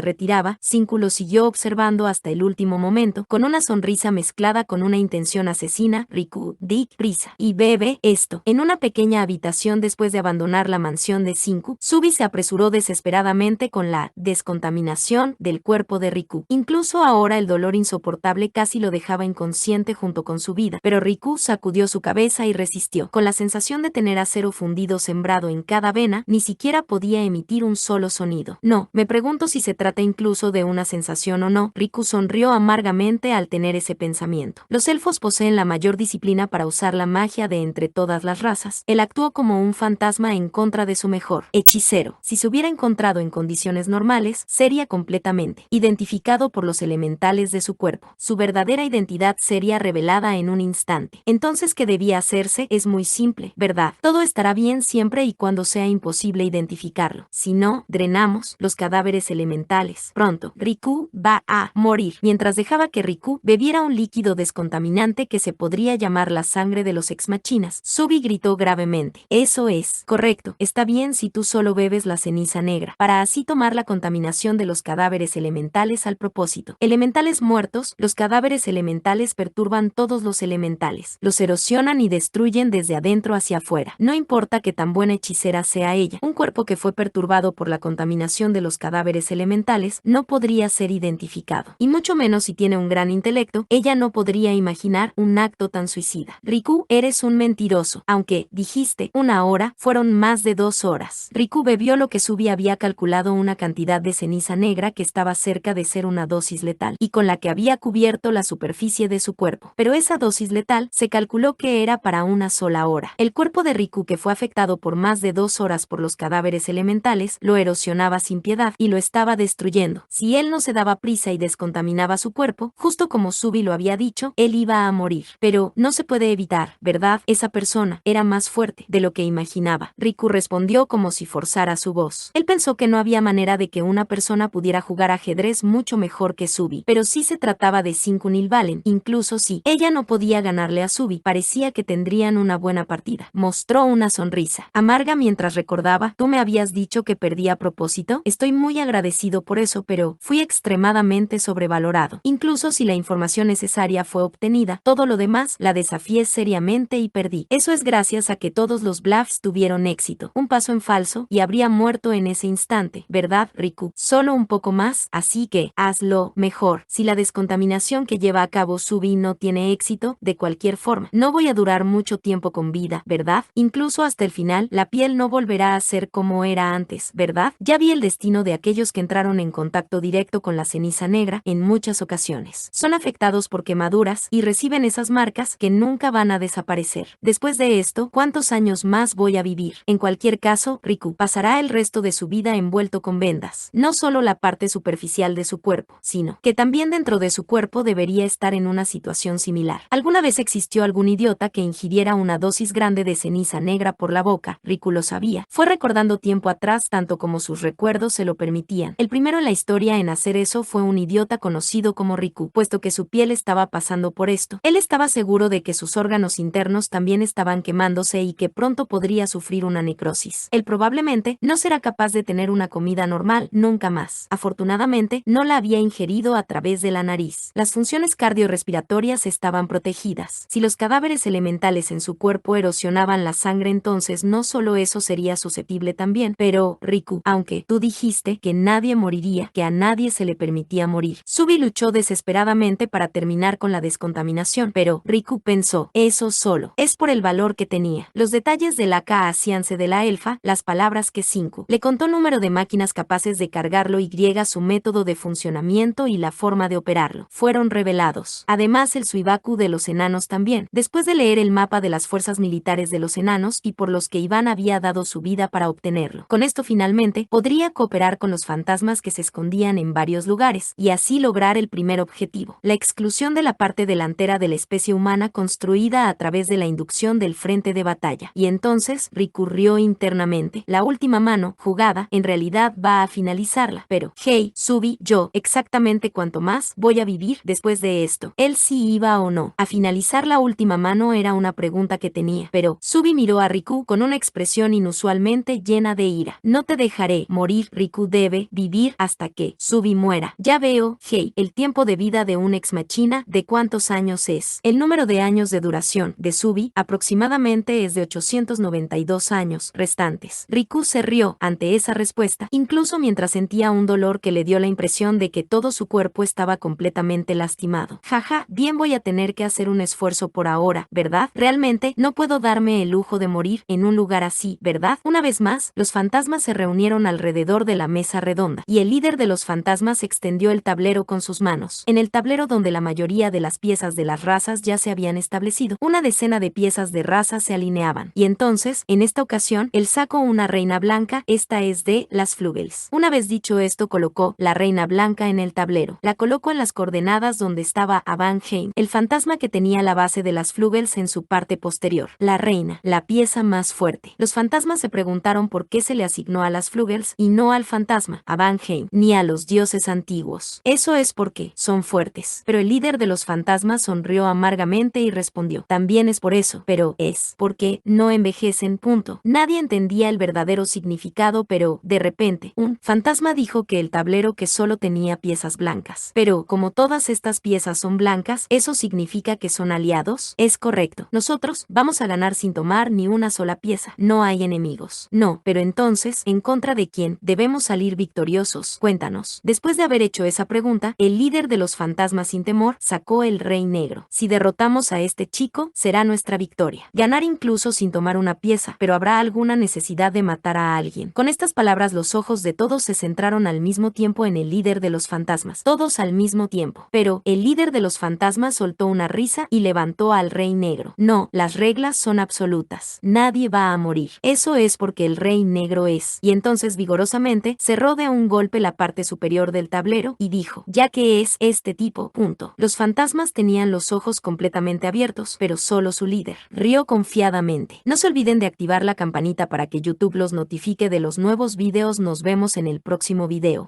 retiraba, Cinku lo siguió observando hasta el último momento, con una sonrisa mezclada con una intención asesina. Riku, Dick, prisa y bebe esto. En una pequeña habitación después de abandonar la mansión de Cinku, Subi se apresuró desesperadamente con la descontaminación del cuerpo de Riku. Incluso ahora el dolor insoportable casi lo dejaba inconsciente junto con su vida, pero Riku sacudió su cabeza y resistió. Con la sensación de tener acero fundido sembrado en cada vena, ni siquiera podía emitir un solo sonido. No, me pregunto si se trata incluso de una sensación o no. Riku sonrió amargamente al tener ese pensamiento. Los elfos poseen la mayor disciplina para usar la magia de entre todas las razas. Él actuó como un fantasma en contra de su mejor hechicero. Si se hubiera encontrado en condiciones normales, sería completamente identificado por los elementales de su cuerpo. Su verdadera identidad sería revelada en un instante. Entonces, ¿qué debía hacerse? Es muy simple, ¿verdad? Todo estará bien siempre y cuando sea imposible identificarlo. Si no, drenamos los cadáveres elementales. Pronto, Riku va a morir. Mientras dejaba que Riku bebiera un líquido descontaminante que se podría llamar la sangre de los exmachinas, Subi gritó gravemente: eso es correcto. Está bien si tú solo bebes la ceniza negra, para así tomar la contaminación de los cadáveres elementales al propósito. Elementales muertos, los cadáveres elementales perturban todos los elementales. Los erosionan y destruyen desde adentro hacia afuera. No importa que tan buena hechicera sea ella. Un cuerpo que fue perturbado por la contaminación de los cadáveres elementales no podría ser identificado. Y mucho menos si tiene un gran intelecto, ella no podría imaginar un acto tan suicida. Riku, eres un mentiroso. Aunque, dijiste, 1 hora, fueron más de 2 horas. Riku bebió lo que Subi había calculado una cantidad de ceniza negra que estaba cerca de ser una dosis letal, y con la que había cubierto la superficie de su cuerpo. Pero esa dosis letal se calculó que era para 1 sola hora. El cuerpo de Riku, que fue afectado por más de 2 horas por los cadáveres elementales, lo erosionaba sin piedad y lo estaba destruyendo. Si él no se daba prisa y descontaminaba su cuerpo, justo como Subi lo había dicho, él iba a morir. Pero no se puede evitar, ¿verdad? Esa persona era más fuerte de lo que imaginaba. Riku respondió como si forzara su voz. Él pensó que no había manera de que una persona pudiera jugar ajedrez mucho mejor que Subi, pero sí se trataba de Cinku Nilvalen. Incluso si ella no podía ganarle a Subi, parecía que tendrían una buena partida. Mostró una sonrisa amarga mientras recordaba: tú me habías dicho que perdí a propósito. Estoy muy agradecido por eso, pero fui extremadamente sobrevalorado. Incluso si la información necesaria fue obtenida, todo lo demás la desafié seriamente y perdí. Eso es gracias a que todos los bluffs tuvieron éxito. Un paso en falso y habría muerto en ese instante, ¿verdad, Riku? Solo un poco más, así que hazlo mejor. Si la descontaminación que lleva a cabo Subi no tiene éxito, de cualquier forma, no voy a durar mucho tiempo con vida, ¿verdad? Incluso hasta el final, la piel no volverá a ser como era antes, ¿verdad? Ya vi el destino de aquellos que entraron en contacto directo con la ceniza negra en muchas ocasiones. Son afectados por quemaduras y reciben esas marcas que nunca van a desaparecer. Después de esto, ¿cuántos años más voy a vivir? En cualquier caso, Riku pasará el resto de su vida envuelto con vendas. No solo la parte superficial de su cuerpo, sino que también dentro de su cuerpo debería estar en una situación similar. ¿Alguna vez existió algún idiota que ingiriera una dosis grande de ceniza negra por la boca? Riku lo sabía. Fue recordando tiempo atrás tanto como sus recuerdos se lo permitían. El primero en la historia en hacer eso fue un idiota conocido como Riku, puesto que su piel estaba pasando por esto. Él estaba seguro de que sus órganos internos también estaban quemándose y que pronto podría sufrir una necrosis. necrosis. Él probablemente no será capaz de tener una comida normal nunca más. Afortunadamente, no la había ingerido a través de la nariz. Las funciones cardiorrespiratorias estaban protegidas. Si los cadáveres elementales en su cuerpo erosionaban la sangre, entonces no solo eso sería susceptible también. Pero, Riku, aunque tú dijiste que nadie moriría, que a nadie se le permitía morir. Subi luchó desesperadamente para terminar con la descontaminación, pero Riku pensó, eso solo es por el valor que tenía. Los detalles del AK hacíanse de la elfa, las palabras que Cinco le contó, número de máquinas capaces de cargarlo y su método de funcionamiento y la forma de operarlo, fueron revelados. Además, el Suibaku de los enanos también. Después de leer el mapa de las fuerzas militares de los enanos y por los que Iván había dado su vida para obtenerlo. Con esto finalmente podría cooperar con los fantasmas que se escondían en varios lugares y así lograr el primer objetivo, la exclusión de la parte delantera de la especie humana construida a través de la inducción del frente de batalla. Y entonces recurrió internamente. La última mano, jugada, en realidad va a finalizarla. Pero, hey, Subi, yo, exactamente cuánto más voy a vivir después de esto. Él sí iba o no a finalizar la última mano era una pregunta que tenía. Pero, Subi miró a Riku con una expresión inusualmente llena de ira. No te dejaré morir, Riku debe vivir hasta que Subi muera. Ya veo, hey, el tiempo de vida de un ex machina, ¿de cuántos años es? El número de años de duración de Subi aproximadamente es de 892 años restantes. Riku se rió ante esa respuesta, incluso mientras sentía un dolor que le dio la impresión de que todo su cuerpo estaba completamente lastimado. Jaja, bien, voy a tener que hacer un esfuerzo por ahora, ¿verdad? Realmente no puedo darme el lujo de morir en un lugar así, ¿verdad? Una vez más, los fantasmas se reunieron alrededor de la mesa redonda, y el líder de los fantasmas extendió el tablero con sus manos. En el tablero, donde la mayoría de las piezas de las razas ya se habían establecido, una decena de piezas de razas se alineaban. Y entonces, en esta ocasión, él sacó una reina blanca, esta es de las Flugels. Una vez dicho esto, colocó la reina blanca en el tablero. La colocó en las coordenadas donde estaba Avanheim, el fantasma que tenía la base de las Flugels en su parte posterior. La reina, la pieza más fuerte. Los fantasmas se preguntaron por qué se le asignó a las Flugels y no al fantasma, Avanheim, ni a los dioses antiguos. Eso es porque son fuertes. Pero el líder de los fantasmas sonrió amargamente y respondió, también es por eso, pero es porque no envejecen, punto. Nadie entendía el verdadero significado, pero, de repente, un fantasma dijo que el tablero que solo tenía piezas blancas. Pero, como todas estas piezas son blancas, ¿eso significa que son aliados? Es correcto. Nosotros vamos a ganar sin tomar ni una sola pieza. No hay enemigos. No, pero entonces, ¿en contra de quién debemos salir victoriosos? Cuéntanos. Después de haber hecho esa pregunta, el líder de los fantasmas sin temor sacó el Rey Negro. Si derrotamos a este chico, será nuestra victoria. Ganar incluso sin tomar una pieza, pero habrá alguna necesidad de matar a alguien. Con estas palabras, los ojos de todos se centraron al mismo tiempo en el líder de los fantasmas. Todos al mismo tiempo. Pero, el líder de los fantasmas soltó una risa y levantó al Rey Negro. No, las reglas son absolutas. Nadie va a morir. Eso es porque el Rey Negro es. Y entonces vigorosamente cerró de un golpe la parte superior del tablero y dijo, ya que es este tipo, punto. Los fantasmas tenían los ojos completamente abiertos, pero solo su líder rió confiadamente. No se olviden de activar la campanita para que YouTube los notifique de los nuevos videos. Nos vemos en el próximo video.